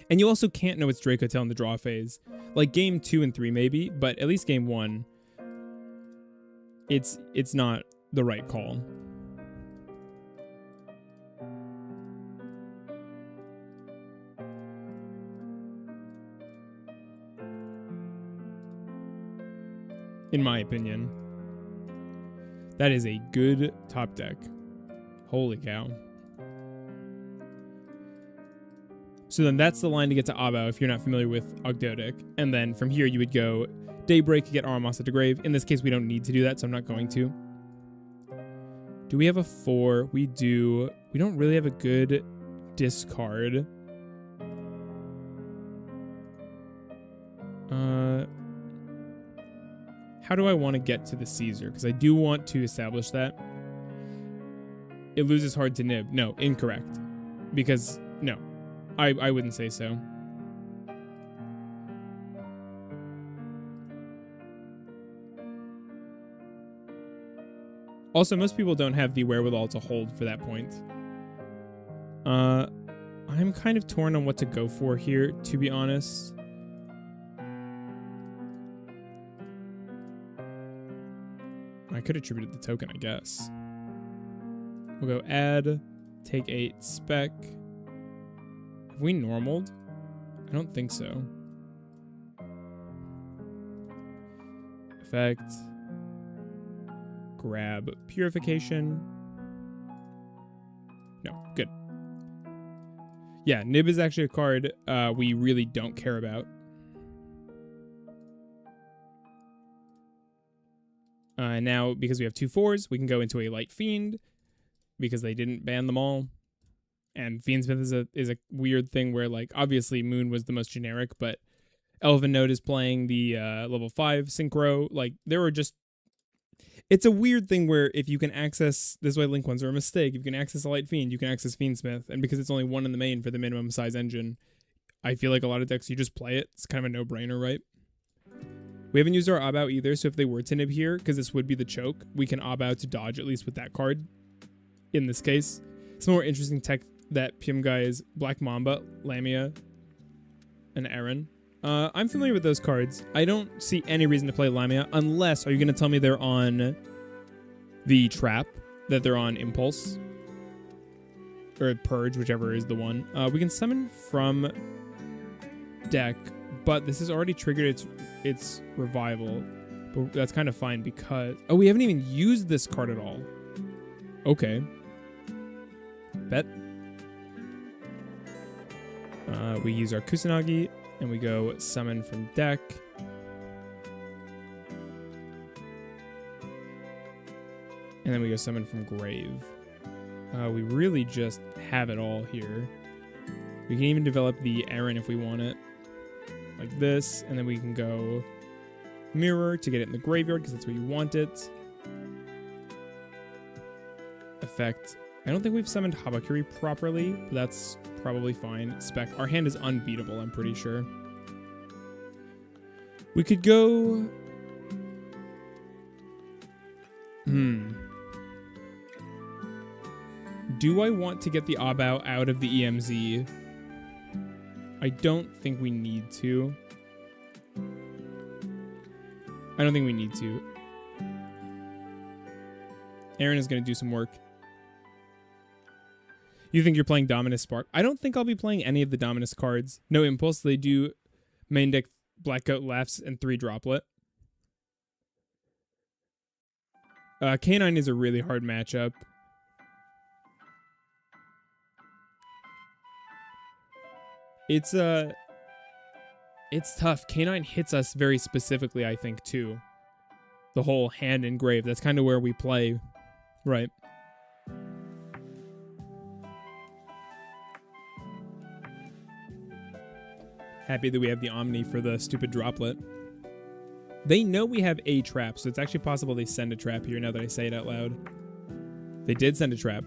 And you also can't know it's Draco Tail in the draw phase. Like game 2 and 3 maybe, but at least game 1, it's not the right call. In my opinion. That is a good top deck. Holy cow. So then that's the line to get to Abao if you're not familiar with Ogdoadic. And then from here you would go Daybreak, get Aramasa to grave. In this case we don't need to do that, so I'm not going to. Do we have a 4? We do. We don't really have a good discard. How do I want to get to the Caesar? Because I do want to establish that. It loses hard to Nib. No, incorrect. Because, no. I wouldn't say so. Also, most people don't have the wherewithal to hold for that point. I'm kind of torn on what to go for here, to be honest. I could attribute the token, I guess. We'll go add, take 8 spec. Have we normaled? I don't think so. Effect. Grab purification. No, good. Yeah, Nib is actually a card we really don't care about. Now, because we have 2 4s, we can go into a Light Fiend because they didn't ban them all. And Fiendsmith is a weird thing where, like, obviously Moon was the most generic, but Elven Note is playing the level 5 Synchro. Like, there were just... It's a weird thing where if you can access... This is why Link ones are a mistake. If you can access a Light Fiend, you can access Fiendsmith. And because it's only 1 in the main for the minimum size engine, I feel like a lot of decks, you just play it. It's kind of a no-brainer, right? We haven't used our Abao either, so if they were to Nib here, because this would be the choke, we can Abao to dodge, at least with that card. In this case. Some more interesting tech that PM guy is Black Mamba, Lamia, and Aaron. I'm familiar with those cards. I don't see any reason to play Lamia, unless, are you going to tell me they're on the Trap, that they're on Impulse? Or Purge, whichever is the one. We can summon from deck, but this has already triggered its revival. But that's kind of fine because... Oh, we haven't even used this card at all. Okay. Bet. We use our Kusanagi, and we go summon from deck. And then we go summon from grave. We really just have it all here. We can even develop the Aaron if we want it. Like this, and then we can go Mirror to get it in the graveyard, because that's where you want it. Effect. I don't think we've summoned Habakiri properly, but that's probably fine. Spec. Our hand is unbeatable, I'm pretty sure. We could go... Do I want to get the Abao out of the EMZ? I don't think we need to. I don't think we need to. Aaron is going to do some work. You think you're playing Dominus Spark? I don't think I'll be playing any of the Dominus cards. No Impulse. They do main deck Black Goat Laughs and 3 Droplet. K9 is a really hard matchup. It's tough. K9 hits us very specifically, I think, too. The whole hand engraved. That's kind of where we play. Right. Happy that we have the Omni for the stupid Droplet. They know we have a trap, so it's actually possible they send a trap here now that I say it out loud. They did send a trap.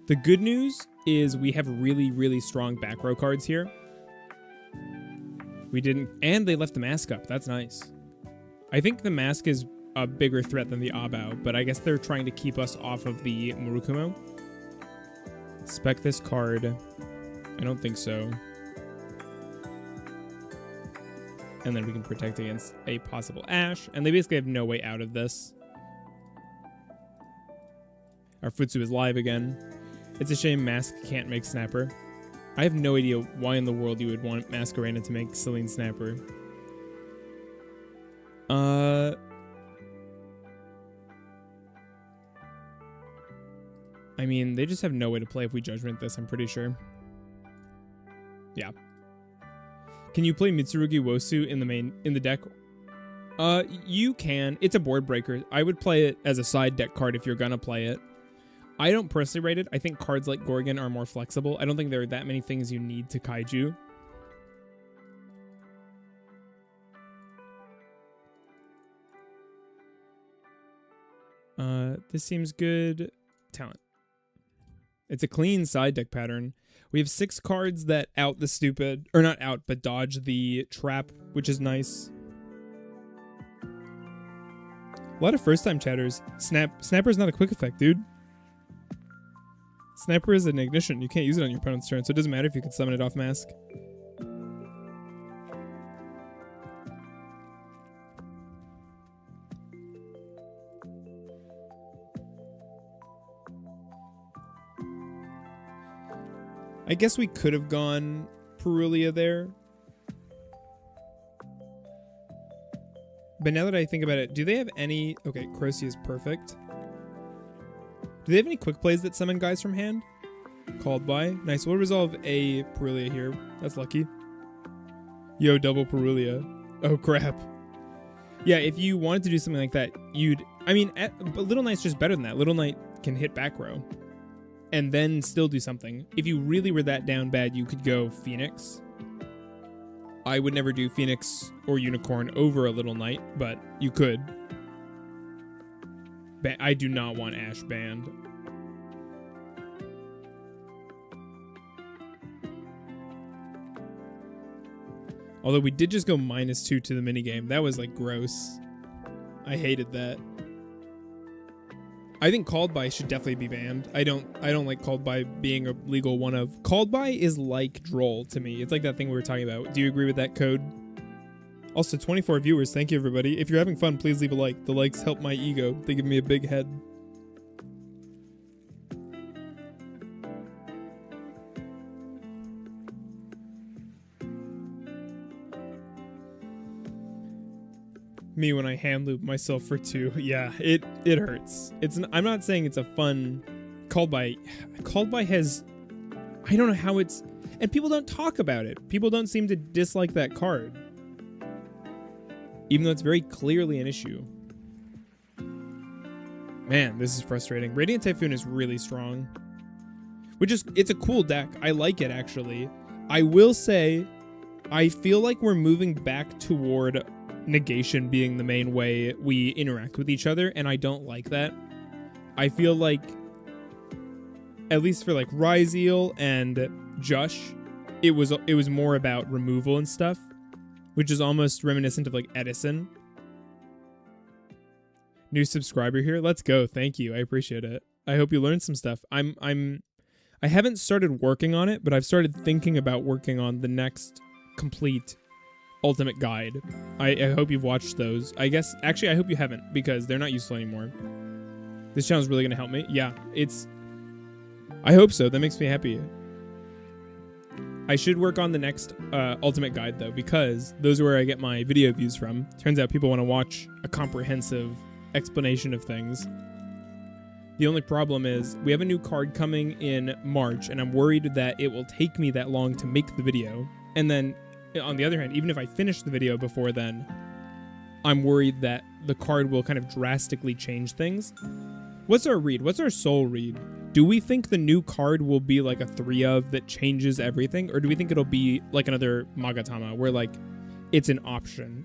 The good news is we have really, really strong back row cards here. We didn't... And they left the mask up. That's nice. I think the mask is a bigger threat than the Abao, but I guess they're trying to keep us off of the Murukumo. Spec this card. I don't think so. And then we can protect against a possible Ash. And they basically have no way out of this. Our Futsu is live again. It's a shame Mask can't make Snapper. I have no idea why in the world you would want Masquerena to make Celine Snapper. I mean, they just have no way to play if we Judgment this, I'm pretty sure. Yeah. Can you play Mitsurugi Wosu in the deck? You can. It's a board breaker. I would play it as a side deck card if you're gonna play it. I don't personally rate it. I think cards like Gorgon are more flexible. I don't think there are that many things you need to Kaiju. This seems good. Talent. It's a clean side deck pattern. We have 6 cards that out the stupid, or not out, but dodge the trap, which is nice. A lot of first-time chatters. Snapper's not a quick effect, dude. Snapper is an ignition. You can't use it on your opponent's turn, so it doesn't matter if you can summon it off mask. I guess we could have gone Perulia there. But now that I think about it, do they have any... Okay, Crocia is perfect. Do they have any quick plays that summon guys from hand? Called by. Nice. We'll resolve a Perulia here. That's lucky. Yo, double Perulia. Oh, crap. Yeah, if you wanted to do something like that, you'd... I mean, but Little Knight's just better than that. Little Knight can hit back row. And then still do something. If you really were that down bad, you could go Phoenix. I would never do Phoenix or Unicorn over a Little Knight, but you could. I do not want Ash banned. Although we did just go -2 to the minigame. That was like gross. I hated that. I think Called By should definitely be banned. I don't like Called By being a legal one of. Called By is like Droll to me. It's like that thing we were talking about. Do you agree with that code? Also, 24 viewers. Thank you, everybody. If you're having fun, please leave a like. The likes help my ego. They give me a big head. Me when I hand loop myself for 2. Yeah, it hurts. I'm not saying it's a fun Called By has, I don't know how it's, and people don't talk about it. People don't seem to dislike that card, even though it's very clearly an issue. Man, this is frustrating. Radiant Typhoon is really strong, it's a cool deck. I like it, actually. I will say, I feel like we're moving back toward negation being the main way we interact with each other, and I don't like that. I feel like, at least for like Ryzeal and Jush, it was more about removal and stuff, which is almost reminiscent of like Edison. New subscriber here. Let's go. Thank you. I appreciate it. I hope you learned some stuff. I haven't started working on it, but I've started thinking about working on the next complete Ultimate Guide. I hope you've watched those. I guess, actually, I hope you haven't, because they're not useful anymore. This channel is really going to help me. Yeah, I hope so. That makes me happy. I should work on the next ultimate guide, though, because those are where I get my video views from. Turns out people want to watch a comprehensive explanation of things. The only problem is we have a new card coming in March, and I'm worried that it will take me that long to make the video. And then, on the other hand, even if I finish the video before then, I'm worried that the card will kind of drastically change things. What's our read? What's our soul read? Do we think the new card will be like a 3-of that changes everything? Or do we think it'll be like another Magatama, where like it's an option?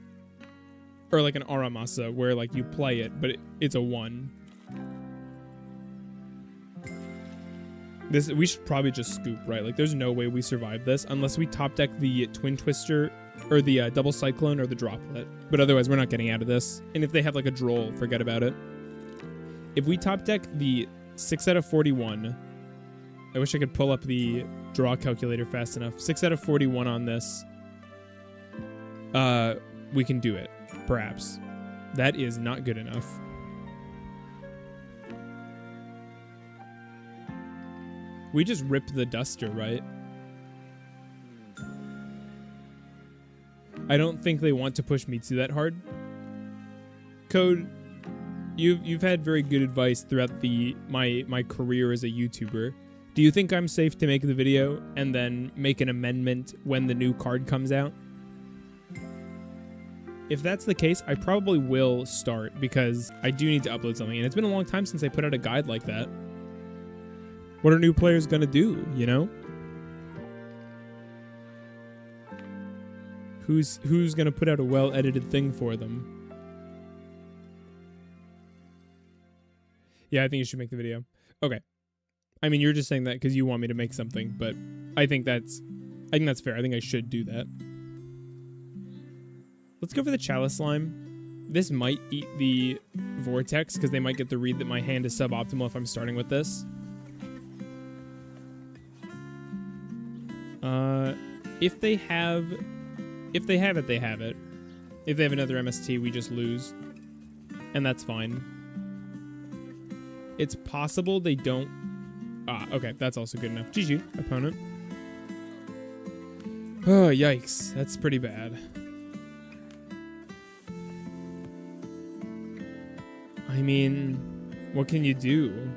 Or like an Aramasa, where like you play it, but it's a 1. We should probably just scoop, right? Like, there's no way we survive this unless we top deck the Twin Twister or the Double Cyclone or the Droplet. But otherwise, we're not getting out of this. And if they have like a Droll, forget about it. If we top deck the 6 out of 41, I wish I could pull up the draw calculator fast enough. 6 out of 41 on this. We can do it, perhaps. That is not good enough. We just ripped the duster, right? I don't think they want to push Mitsu that hard. Code, you've had very good advice throughout my career as a YouTuber. Do you think I'm safe to make the video and then make an amendment when the new card comes out? If that's the case, I probably will start because I do need to upload something, and it's been a long time since I put out a guide like that. What are new players gonna do, you know? Who's gonna put out a well-edited thing for them? Yeah, I think you should make the video. Okay. I mean, you're just saying that because you want me to make something, but I think that's fair. I think I should do that. Let's go for the Chalice Slime. This might eat the Vortex because they might get the read that my hand is suboptimal if I'm starting with this. If they have it, they have it. If they have another MST, we just lose. And that's fine. It's possible they don't... okay, that's also good enough. GG, opponent. Oh, yikes. That's pretty bad. I mean, what can you do?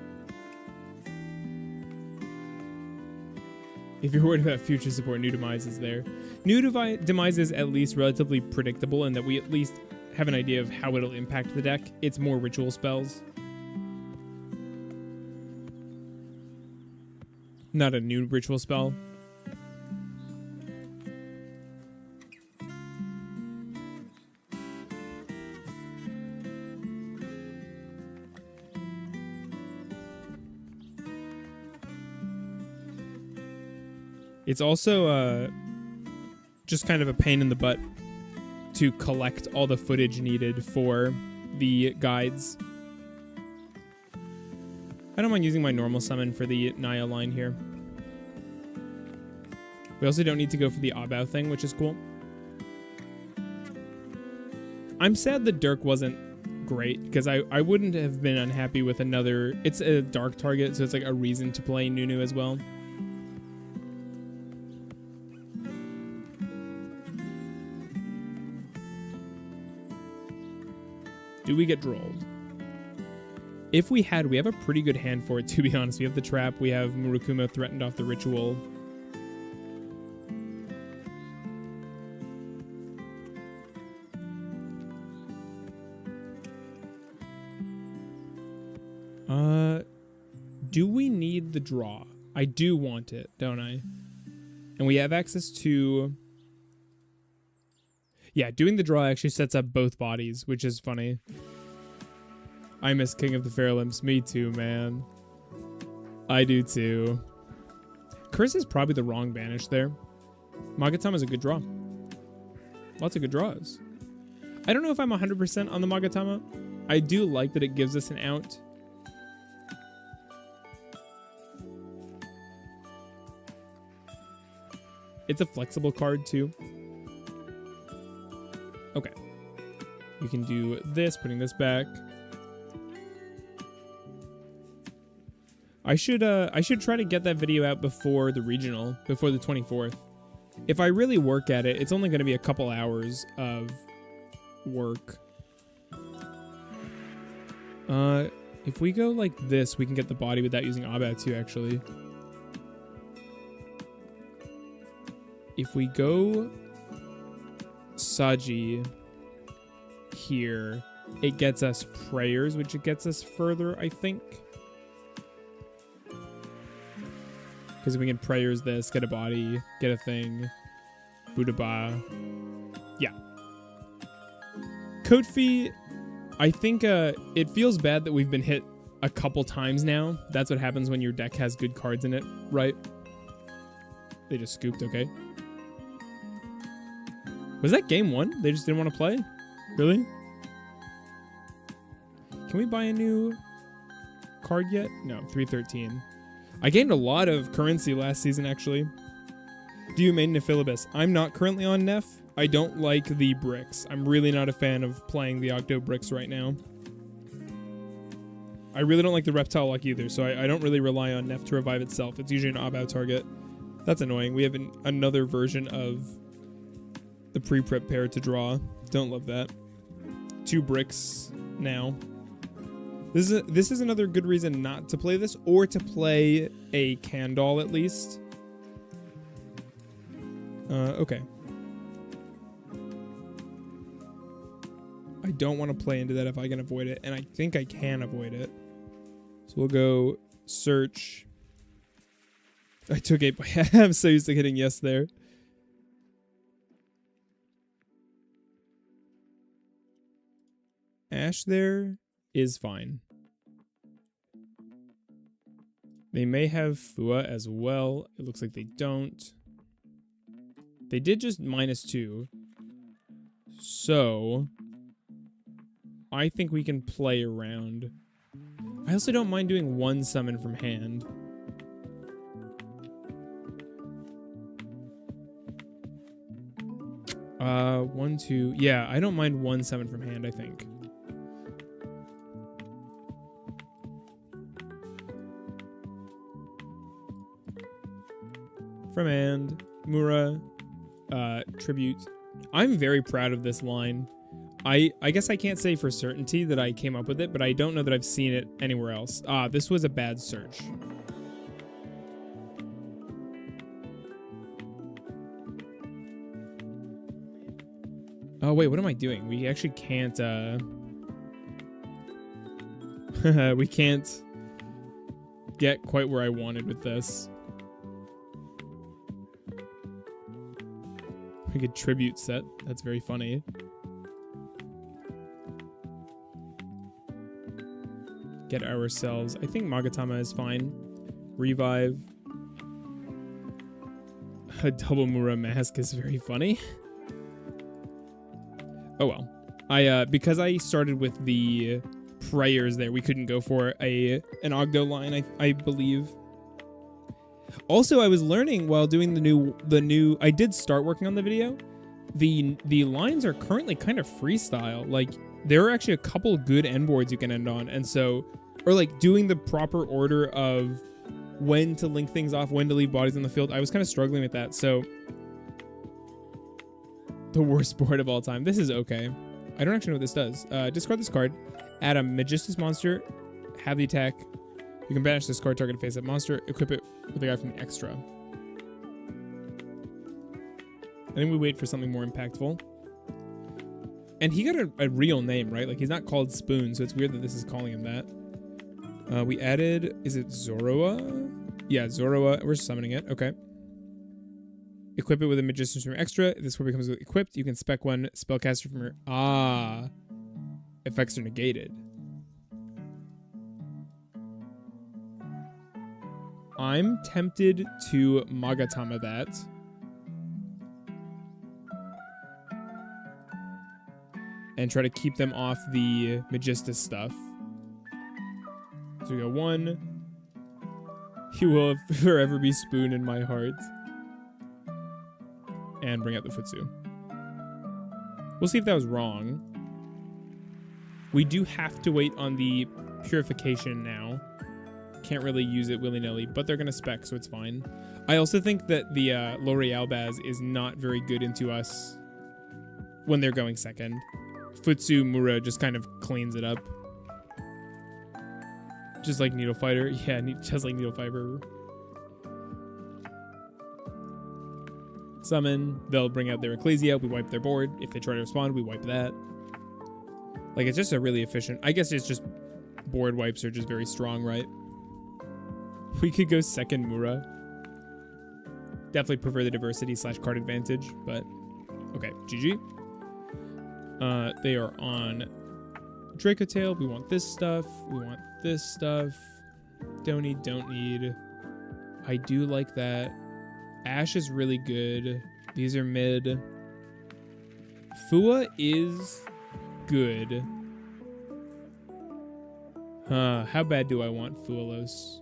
If you're worried about future support, New Demise is there. New Demise is at least relatively predictable in that we at least have an idea of how it'll impact the deck. It's more ritual spells. Not a new ritual spell. It's also just kind of a pain in the butt to collect all the footage needed for the guides. I don't mind using my normal summon for the Naya line here. We also don't need to go for the Abao thing, which is cool. I'm sad the Dirk wasn't great, because I wouldn't have been unhappy with another... It's a dark target, so it's like a reason to play Nunu as well. Do we get drolled? If we had, we have a pretty good hand for it, to be honest. We have the trap, we have Murakumo threatened off the ritual. Do we need the draw? I do want it, don't I? And we have access to... Yeah, doing the draw actually sets up both bodies, which is funny. I miss King of the Fair Limbs. Me too, man. I do too. Curse is probably the wrong banish there. Magatama is a good draw. Lots of good draws. I don't know if I'm 100% on the Magatama. I do like that it gives us an out. It's a flexible card too. Okay. We can do this, putting this back. I should try to get that video out before the regional, before the 24th. If I really work at it, it's only going to be a couple hours of work. If we go like this, we can get the body without using Abat too, actually. If we go Saji here, it gets us prayers, which it gets us further, I think. Because we can prayers this, get a body, get a thing. Budaba. Yeah. Kofi, I think it feels bad that we've been hit a couple times now. That's what happens when your deck has good cards in it, right? They just scooped, okay. Was that game 1? They just didn't want to play? Really? Can we buy a new card yet? No, 313. I gained a lot of currency last season, actually. Do you main Nephilibus? I'm not currently on Neph. I don't like the bricks. I'm really not a fan of playing the Ogdo bricks right now. I really don't like the Reptile Lock either, so I don't really rely on Neph to revive itself. It's usually an Abao target. That's annoying. We have another version of the pre-prep pair to draw. Don't love that. 2 bricks now. This is another good reason not to play this, or to play a Kandal at least. Okay. I don't want to play into that if I can avoid it, and I think I can avoid it. So we'll go search. I took 8 by half. I'm so used to hitting yes there. Ash there is fine. They may have Fua as well. It looks like they don't. They did just -2. So I think we can play around. I also don't mind doing 1 summon from hand. One, 2. Yeah, I don't mind 1 summon from hand, I think. From hand, Mura, tribute. I'm very proud of this line. I guess I can't say for certainty that I came up with it, but I don't know that I've seen it anywhere else. This was a bad search. Oh, wait, what am I doing? We actually can't, we can't get quite where I wanted with this. We could tribute set. That's very funny. Get ourselves. I think Magatama is fine. Revive. A double Mura mask is very funny. Oh well. Because I started with the prayers there, we couldn't go for an Ogdo line, I believe. Also, I was learning while doing the new I did start working on the video. The lines are currently kind of freestyle. Like, there are actually a couple good end boards you can end on, and so, or like doing the proper order of when to link things off, when to leave bodies on the field. I was kind of struggling with that, so the worst board of all time. This is okay. I don't actually know what this does. Discard this card, add a Magistus monster, have the attack. You can banish this card, target face-up monster, equip it with the guy from the extra. I think we wait for something more impactful. And he got a real name, right? Like, he's not called Spoon, so it's weird that this is calling him that. We added, is it Zoroa? Yeah, Zoroa. We're summoning it. Okay. Equip it with a Magician's Room extra. If this one becomes equipped, you can spec 1 spellcaster from your... effects are negated. I'm tempted to Magatama that. And try to keep them off the Magistus stuff. So we go 1. He will forever be Spoon in my heart. And bring out the Futsu. We'll see if that was wrong. We do have to wait on the purification now. can't really use it willy-nilly, but they're going to spec, so it's fine. I also think that the L'Oreal Baz is not very good into us when they're going second. Futsu Mura just kind of cleans it up. Just like Needle Fighter. Yeah, just like Needle Fiber. Summon. They'll bring out their Ecclesia. We wipe their board. If they try to respond, we wipe that. Like, it's just a really efficient... I guess it's just... Board wipes are just very strong, right? We could go second Mura. Definitely prefer the diversity / card advantage, but... Okay, GG. They are on Draco Tail. We want this stuff. We want this stuff. Don't need. I do like that. Ash is really good. These are mid. Fua is good. How bad do I want Fualos?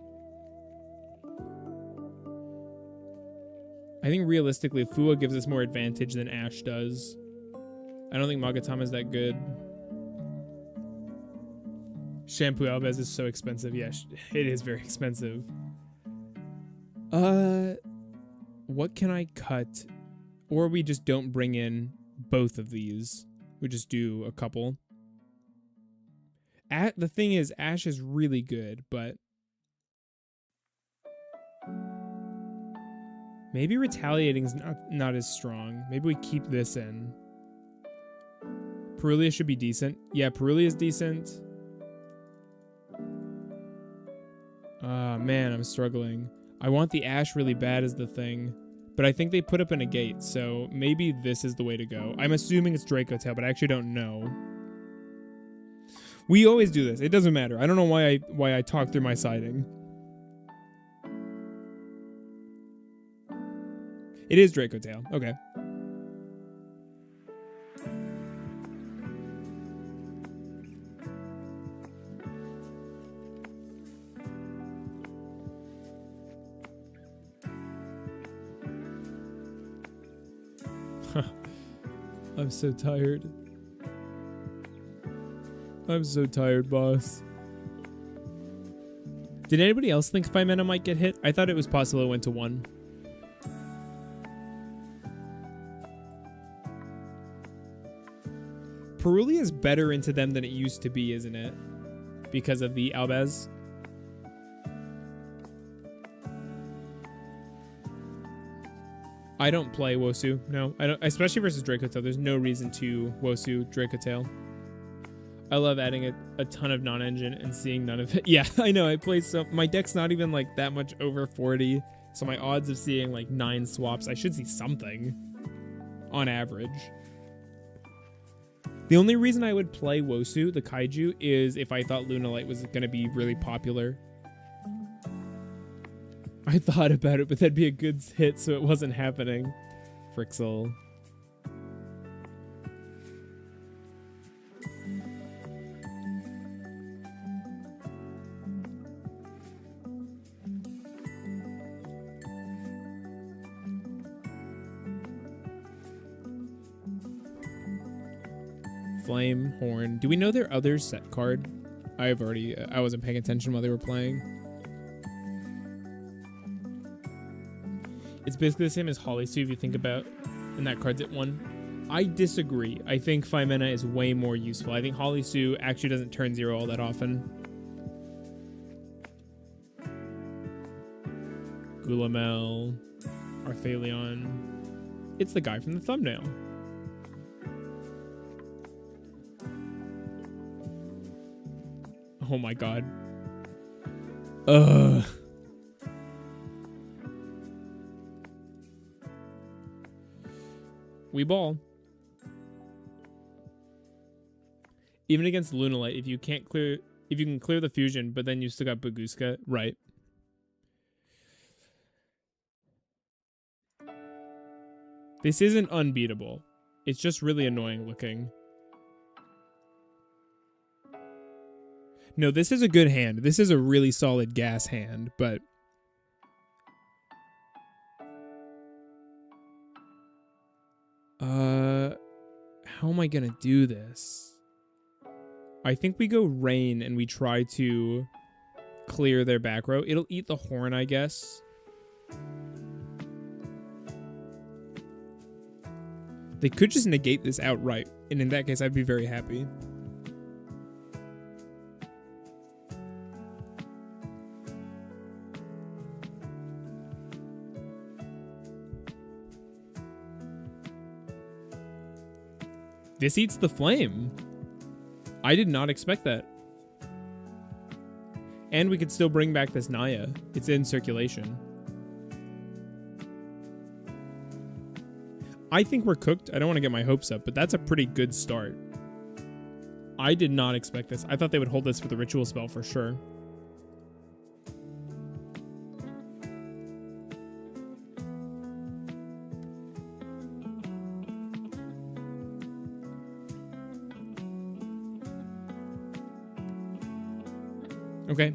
I think realistically, Fua gives us more advantage than Ash does. I don't think Magatama is that good. Shampoo Albaz is so expensive. Yes, it is very expensive. What can I cut? Or we just don't bring in both of these. We just do a couple. The thing is, Ash is really good, but... Maybe Retaliating is not as strong. Maybe we keep this in. Perulia should be decent. Yeah, Perulia is decent. Man, I'm struggling. I want the Ash really bad as the thing, but I think they put up a negate, so maybe this is the way to go. I'm assuming it's Draco Tail, but I actually don't know. We always do this. It doesn't matter. I don't know why I talk through my siding. It is Draco Tail. Okay. I'm so tired. I'm so tired, boss. Did anybody else think 5 mana might get hit? I thought it was possible it went to 1. Perulia is better into them than it used to be, isn't it? Because of the Albaz. I don't play Wosu. No, I don't. Especially versus Draco Tail. There's no reason to Wosu Draco Tail. I love adding a ton of non-engine and seeing none of it. Yeah, I know. I play so... My deck's not even like that much over 40. So my odds of seeing like 9 swaps, I should see something on average. The only reason I would play Wosu, the Kaiju, is if I thought Lunalight was going to be really popular. I thought about it, but that'd be a good hit, so it wasn't happening. Frixel. Flame, Horn. Do we know their other set card? I wasn't paying attention while they were playing. It's basically the same as Holisu if you think about, and that card's at 1. I disagree. I think 5 mana is way more useful. I think Holisu actually doesn't turn 0 all that often. Gulamel, Arthalion. It's the guy from the thumbnail. Oh my god. Ugh. We ball. Even against Lunalight, if you can clear the fusion, but then you still got Baguska, right? This isn't unbeatable. It's just really annoying looking. No, this is a good hand. This is a really solid gas hand, but... How am I gonna do this? I think we go Rain and we try to clear their back row. It'll eat the horn, I guess. They could just negate this outright, and in that case, I'd be very happy. This eats the flame. I did not expect that. And we could still bring back this Naya. It's in circulation. I think we're cooked. I don't want to get my hopes up, but that's a pretty good start. I did not expect this. I thought they would hold this for the ritual spell for sure. Okay.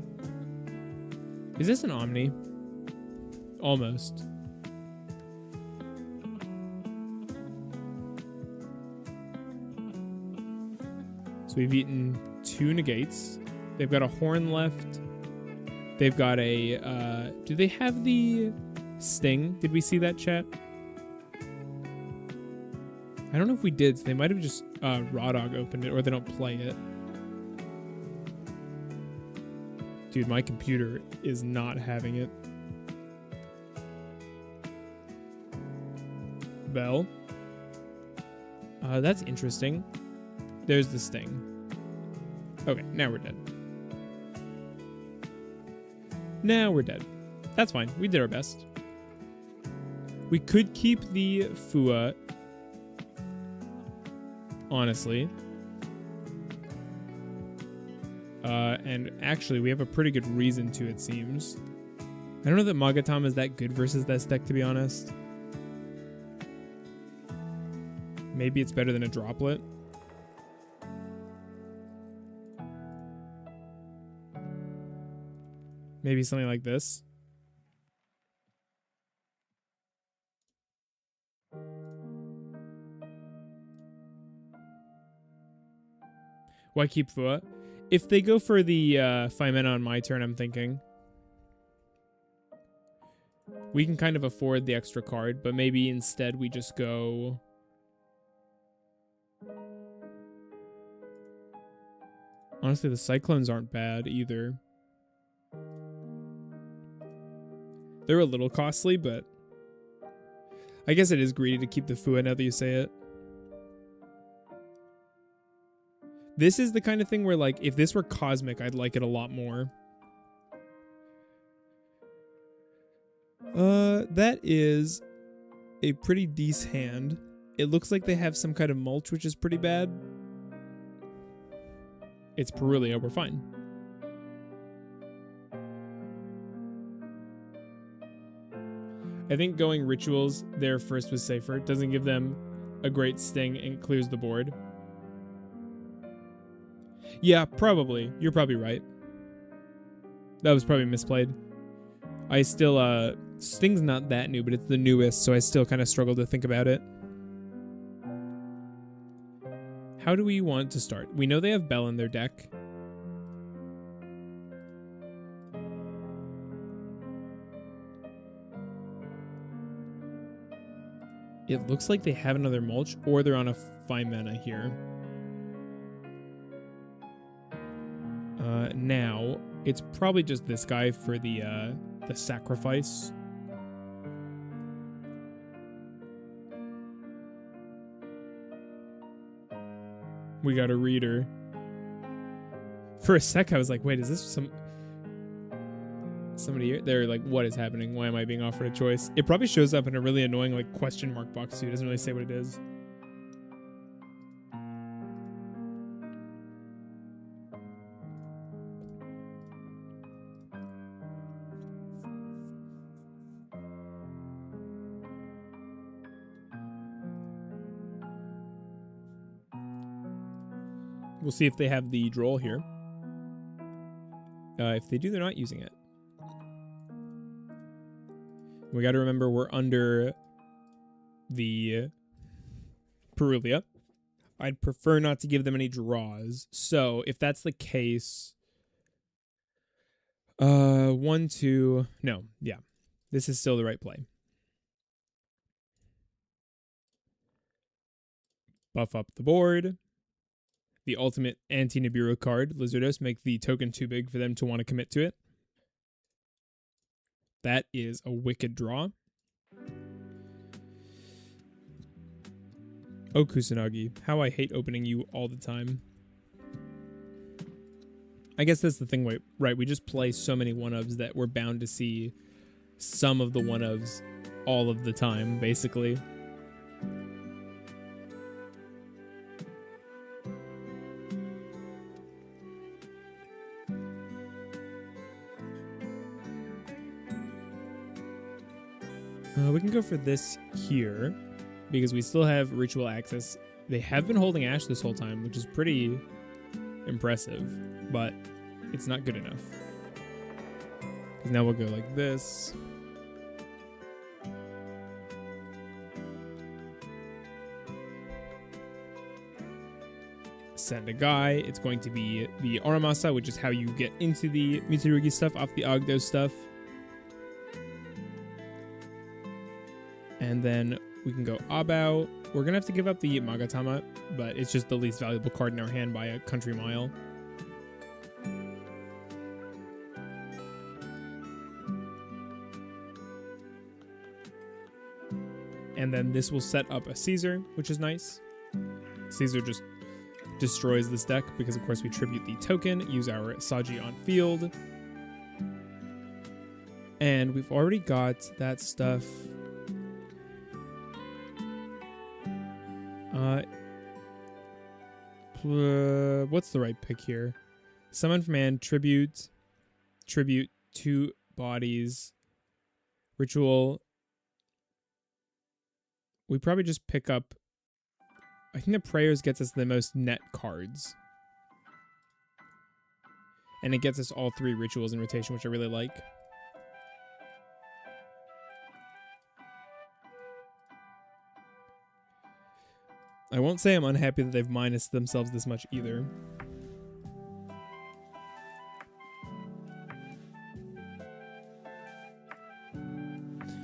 Is this an Omni? Almost. So we've eaten 2 negates. They've got a horn left. They've got a... do they have the sting? Did we see that, chat? I don't know if we did. So they might have just Raw Dog opened it, or they don't play it. Dude, my computer is not having it. Bell. That's interesting. There's the sting. Okay, now we're dead. Now we're dead. That's fine. We did our best. We could keep the Fua. Honestly. And actually, we have a pretty good reason to, it seems. I don't know that Magatama is that good versus this deck, to be honest. Maybe it's better than a Droplet. Maybe something like this. Why keep Fua? If they go for the 5 mana on my turn, I'm thinking we can kind of afford the extra card, but maybe instead we just go... Honestly, the Cyclones aren't bad either. They're a little costly, but I guess it is greedy to keep the Fua now that you say it. This is the kind of thing where, like, if this were Cosmic, I'd like it a lot more. That is a pretty decent hand. It looks like they have some kind of mulch, which is pretty bad. It's Perulia, we're fine. I think going Rituals there first was safer. It doesn't give them a great sting and clears the board. Yeah, probably. You're probably right. That was probably misplayed. I still, Sting's not that new, but it's the newest, so I still kind of struggle to think about it. How do we want to start? We know they have Bell in their deck. It looks like they have another Mulch, or they're on a 5 mana here. Now, it's probably just this guy for the sacrifice. We got a reader. For a sec, I was like, wait, is this somebody here? They're like, what is happening? Why am I being offered a choice? It probably shows up in a really annoying, like, question mark box, too. It doesn't really say what it is. We'll see if they have the Droll here. If they do, they're not using it. We got to remember we're under the Perulia. I'd prefer not to give them any draws. So if that's the case, 1, 2. No, yeah. This is still the right play. Buff up the board. The ultimate anti-Nibiru card, Lizardos, make the token too big for them to want to commit to it. That is a wicked draw. Oh, Kusanagi, how I hate opening you all the time. I guess that's the thing, right? We just play so many one-ofs that we're bound to see some of the one-ofs all of the time, basically. We can go for this here because we still have ritual access. They have been holding Ash this whole time, which is pretty impressive, but it's not good enough. Because now we'll go like this. Send a guy. It's going to be the Aramasa, which is how you get into the Mitsurugi stuff off the Ogdo stuff. And then we can go Abao. We're going to have to give up the Magatama, but it's just the least valuable card in our hand by a country mile. And then this will set up a Caesar, which is nice. Caesar just destroys this deck because, of course, we tribute the token, use our Saji on field. And we've already got that stuff. What's the right pick here? Summon from hand, tribute, 2 bodies, ritual. We probably just pick up. I think the prayers gets us the most net cards. And it gets us all 3 rituals in rotation, which I really like. I won't say I'm unhappy that they've minused themselves this much either.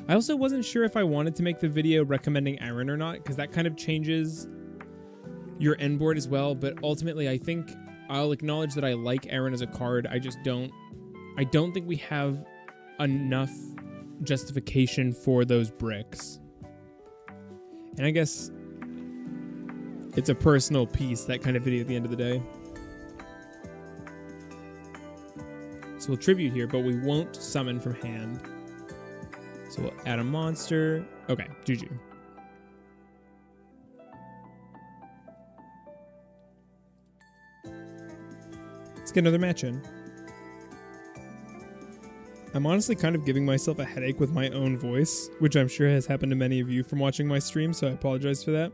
I also wasn't sure if I wanted to make the video recommending Aaron or not, because that kind of changes your end board as well, but ultimately I think I'll acknowledge that I like Aaron as a card. I don't think we have enough justification for those bricks. And I guess it's a personal piece, that kind of video at the end of the day. So we'll tribute here, but we won't summon from hand. So we'll add a monster. Okay, Juju. Let's get another match in. I'm honestly kind of giving myself a headache with my own voice, which I'm sure has happened to many of you from watching my stream, so I apologize for that.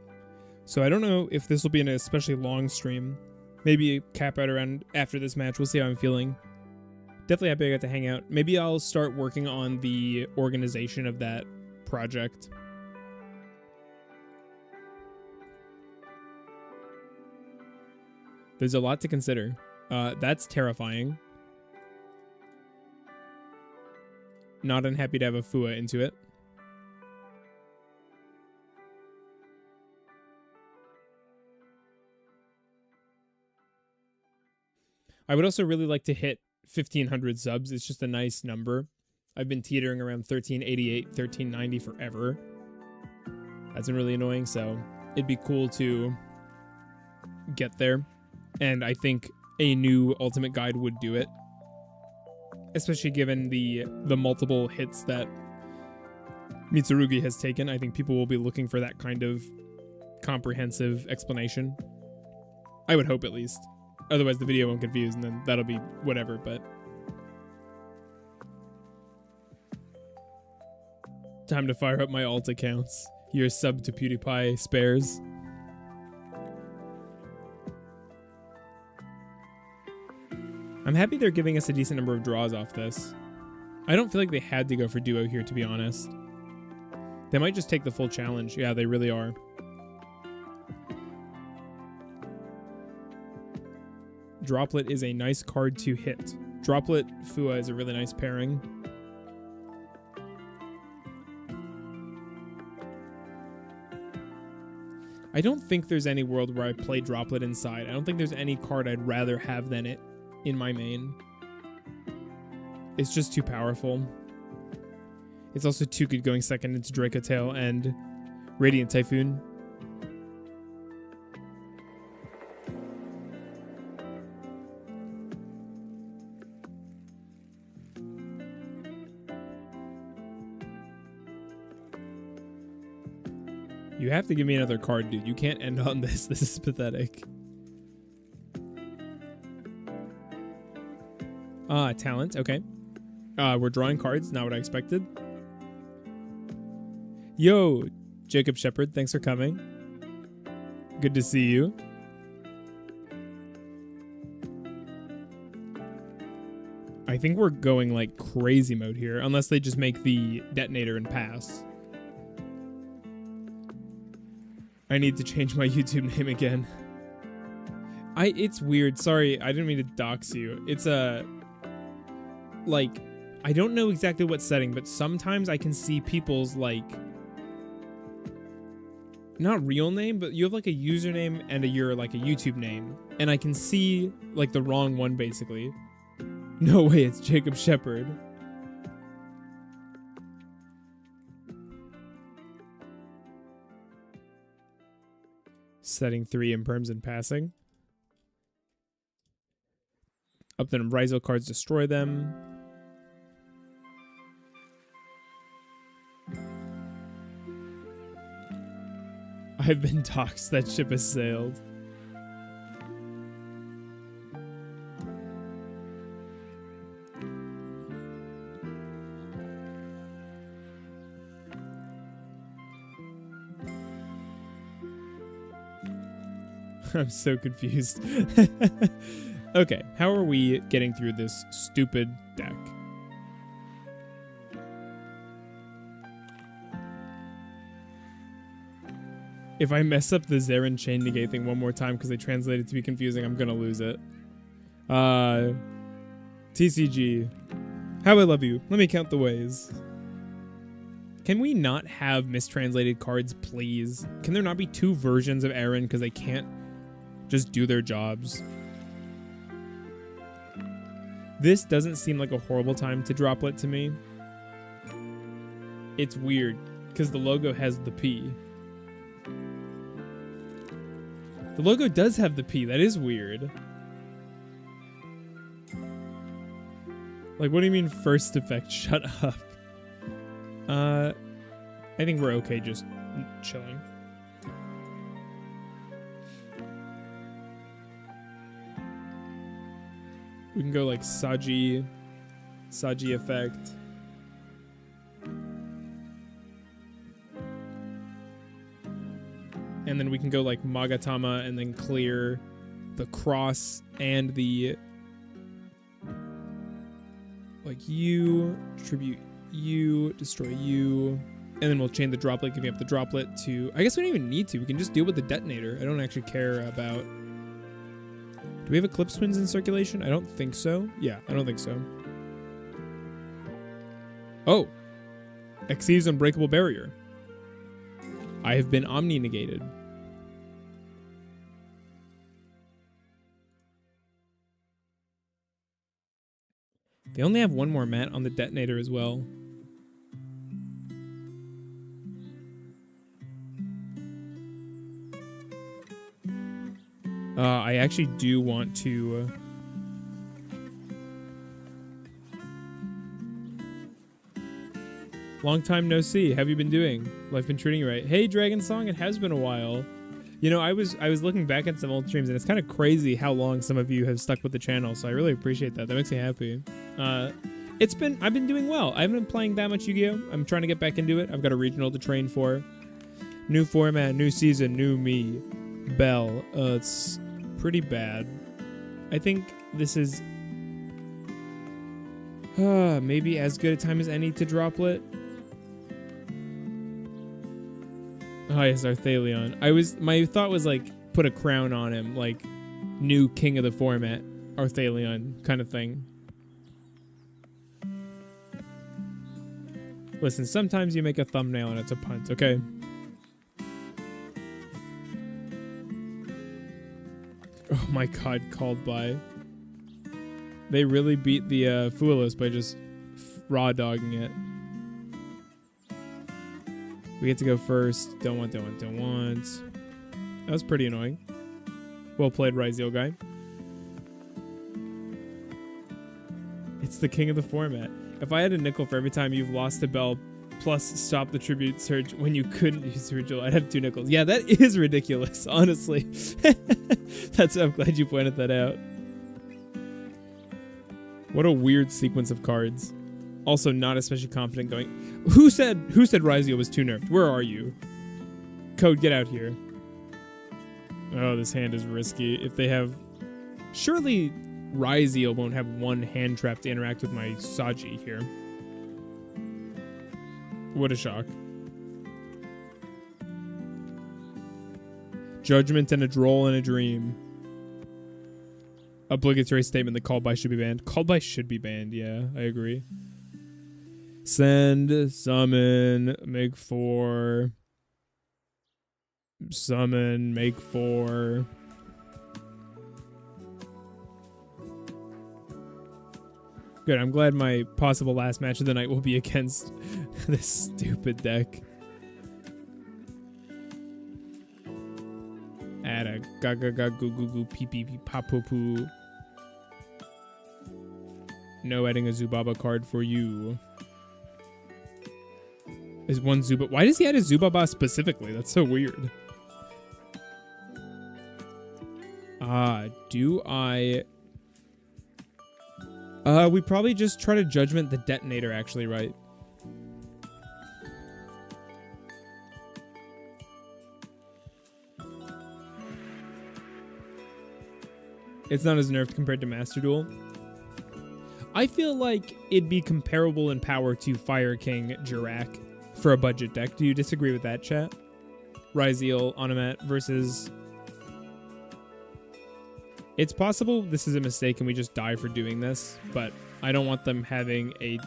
So I don't know if this will be an especially long stream. Maybe cap out around after this match. We'll see how I'm feeling. Definitely happy I got to hang out. Maybe I'll start working on the organization of that project. There's a lot to consider. That's terrifying. Not unhappy to have a Fua into it. I would also really like to hit 1,500 subs. It's just a nice number. I've been teetering around 1388, 1390 forever. That's been really annoying, so it'd be cool to get there. And I think a new Ultimate Guide would do it. Especially given the multiple hits that Mitsurugi has taken. I think people will be looking for that kind of comprehensive explanation. I would hope, at least. Otherwise, the video won't confuse, and then that'll be whatever, but... Time to fire up my alt accounts. Your sub to PewDiePie spares. I'm happy they're giving us a decent number of draws off this. I don't feel like they had to go for duo here, to be honest. They might just take the full challenge. Yeah, they really are. Droplet is a nice card to hit. Droplet Fua is a really nice pairing. I don't think there's any world where I play Droplet inside. I don't think there's any card I'd rather have than it in my main. It's just too powerful. It's also too good going second into Draco Tail and Radiant Typhoon. You have to give me another card, dude. You can't end on this. This is pathetic. Talent. Okay. We're drawing cards. Not what I expected. Yo, Jacob Shepard. Thanks for coming. Good to see you. I think we're going like crazy mode here, unless they just make the detonator and pass. I need to change my YouTube name again. It's weird. Sorry, I didn't mean to dox you. It's like, I don't know exactly what setting, but sometimes I can see people's, like, not real name, but you have, like, a username and your, like, a YouTube name. And I can see, like, the wrong one, basically. No way, it's Jacob Shepard. Setting 3 imperms and passing. Up then Ryzo cards, destroy them. I've been doxxed. That ship has sailed. I'm so confused. Okay, how are we getting through this stupid deck? If I mess up the Zeren Chain Negate thing one more time because they translate it to be confusing, I'm gonna lose it. TCG. How I love you. Let me count the ways. Can we not have mistranslated cards, please? Can there not be 2 versions of Eren because they can't just do their jobs? This doesn't seem like a horrible time to droplet to me. It's weird because the logo has the P. The logo does have the P. That is weird. Like, what do you mean first effect? Shut up. I think we're okay just chilling. We can go like Saji effect. And then we can go like Magatama and then clear the cross and the like you, tribute you, destroy you. And then we'll chain the droplet, giving up the droplet to... I guess we don't even need to. We can just deal with the detonator. I don't actually care about... Do we have Eclipse Twins in circulation? I don't think so. Yeah, I don't think so. Oh! Xyz's Unbreakable Barrier. I have been Omni-negated. They only have one more mat on the detonator as well. I actually do want to... Long time no see. Have you been doing? Life been treating you right? Hey, Dragon Song, it has been a while. You know, I was looking back at some old streams, and it's kind of crazy how long some of you have stuck with the channel, so I really appreciate that. That makes me happy. I've been doing well. I haven't been playing that much Yu-Gi-Oh! I'm trying to get back into it. I've got a regional to train for. New format, new season, new me. Bell. It's pretty bad. I think this is maybe as good a time as any to droplet. Oh yes, Arthalion. My thought was like put a crown on him, like new king of the format, Arthalion kind of thing. Listen, sometimes you make a thumbnail and it's a punt, okay? Oh my god, called by. They really beat the Fuelis by just raw dogging it. We get to go first. Don't want. That was pretty annoying. Well played, Ryzeal guy. It's the king of the format. If I had a nickel for every time you've lost a bell, plus stop the tribute surge when you couldn't use Yugioh, I'd have 2 nickels. Yeah, that is ridiculous, honestly. I'm glad you pointed that out. What a weird sequence of cards. Also not especially confident going. Who said Ryzeal was too nerfed? Where are you? Code, get out here. Oh, this hand is risky. If they have... Surely Ryzeal won't have one hand trap to interact with my Saji here. What a shock. Judgment and a droll and a dream. Obligatory statement that called by should be banned. Called by should be banned, yeah, I agree. Send, summon, make 4. Summon, make 4. Good, I'm glad my possible last match of the night will be against this stupid deck. Add a ga ga ga goo goo goo pee pee pee pop poo poo. No adding a Zubaba card for you. Is one Zubaba? Why does he add a Zubaba specifically? That's so weird. Do I... we probably just try to Judgment the Detonator, actually, right? It's not as nerfed compared to Master Duel. I feel like it'd be comparable in power to Fire King Jirak for a budget deck. Do you disagree with that, chat? Ryzeal, Onomat versus... It's possible this is a mistake and we just die for doing this, but I don't want them having a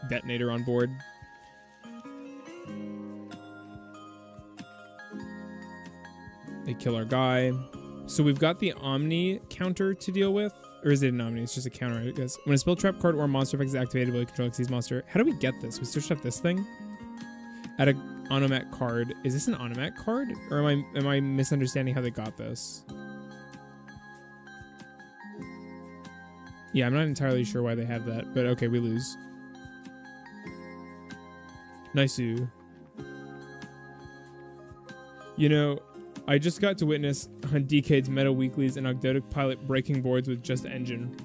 Detonator on board. They kill our guy. So we've got the Omni counter to deal with. Or is it an Omni? It's just a counter, I guess. When a spell trap card or monster effect is activated by a control Xyz monster. How do we get this? We searched up this thing. Add a Onomat card. Is this an Onomat card? Or am I misunderstanding how they got this? Yeah, I'm not entirely sure why they have that, but okay, we lose. Nice-oo. You know, I just got to witness on Decade's Meta Weeklies and Ogdoadic pilot breaking boards with just engine.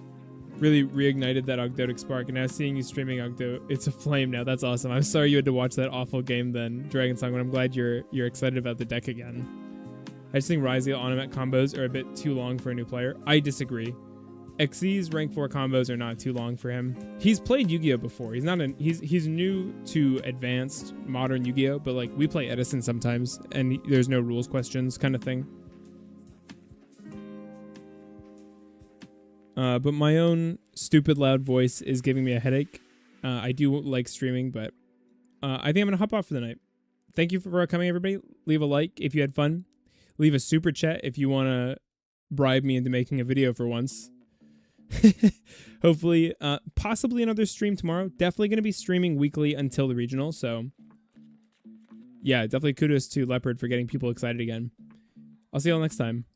Really reignited that Ogdoadic spark, and now seeing you streaming Ogdo, it's a flame now. That's awesome. I'm sorry you had to watch that awful game then, Dragon Song, but I'm glad you're excited about the deck again. I just think Ryzeal Onomat combos are a bit too long for a new player. I disagree. Xyz rank 4 combos are not too long for him. He's played Yu-Gi-Oh before. He's new to advanced modern Yu-Gi-Oh, but like we play Edison sometimes and there's no rules questions kind of thing. But my own stupid loud voice is giving me a headache. I do like streaming, but I think I'm gonna hop off for the night. Thank you for coming, everybody. Leave a like if you had fun. Leave a super chat if you want to bribe me into making a video for once. Hopefully, possibly another stream tomorrow. Definitely going to be streaming weekly until the regional. So, yeah, definitely kudos to Leopard for getting people excited again. I'll see you all next time.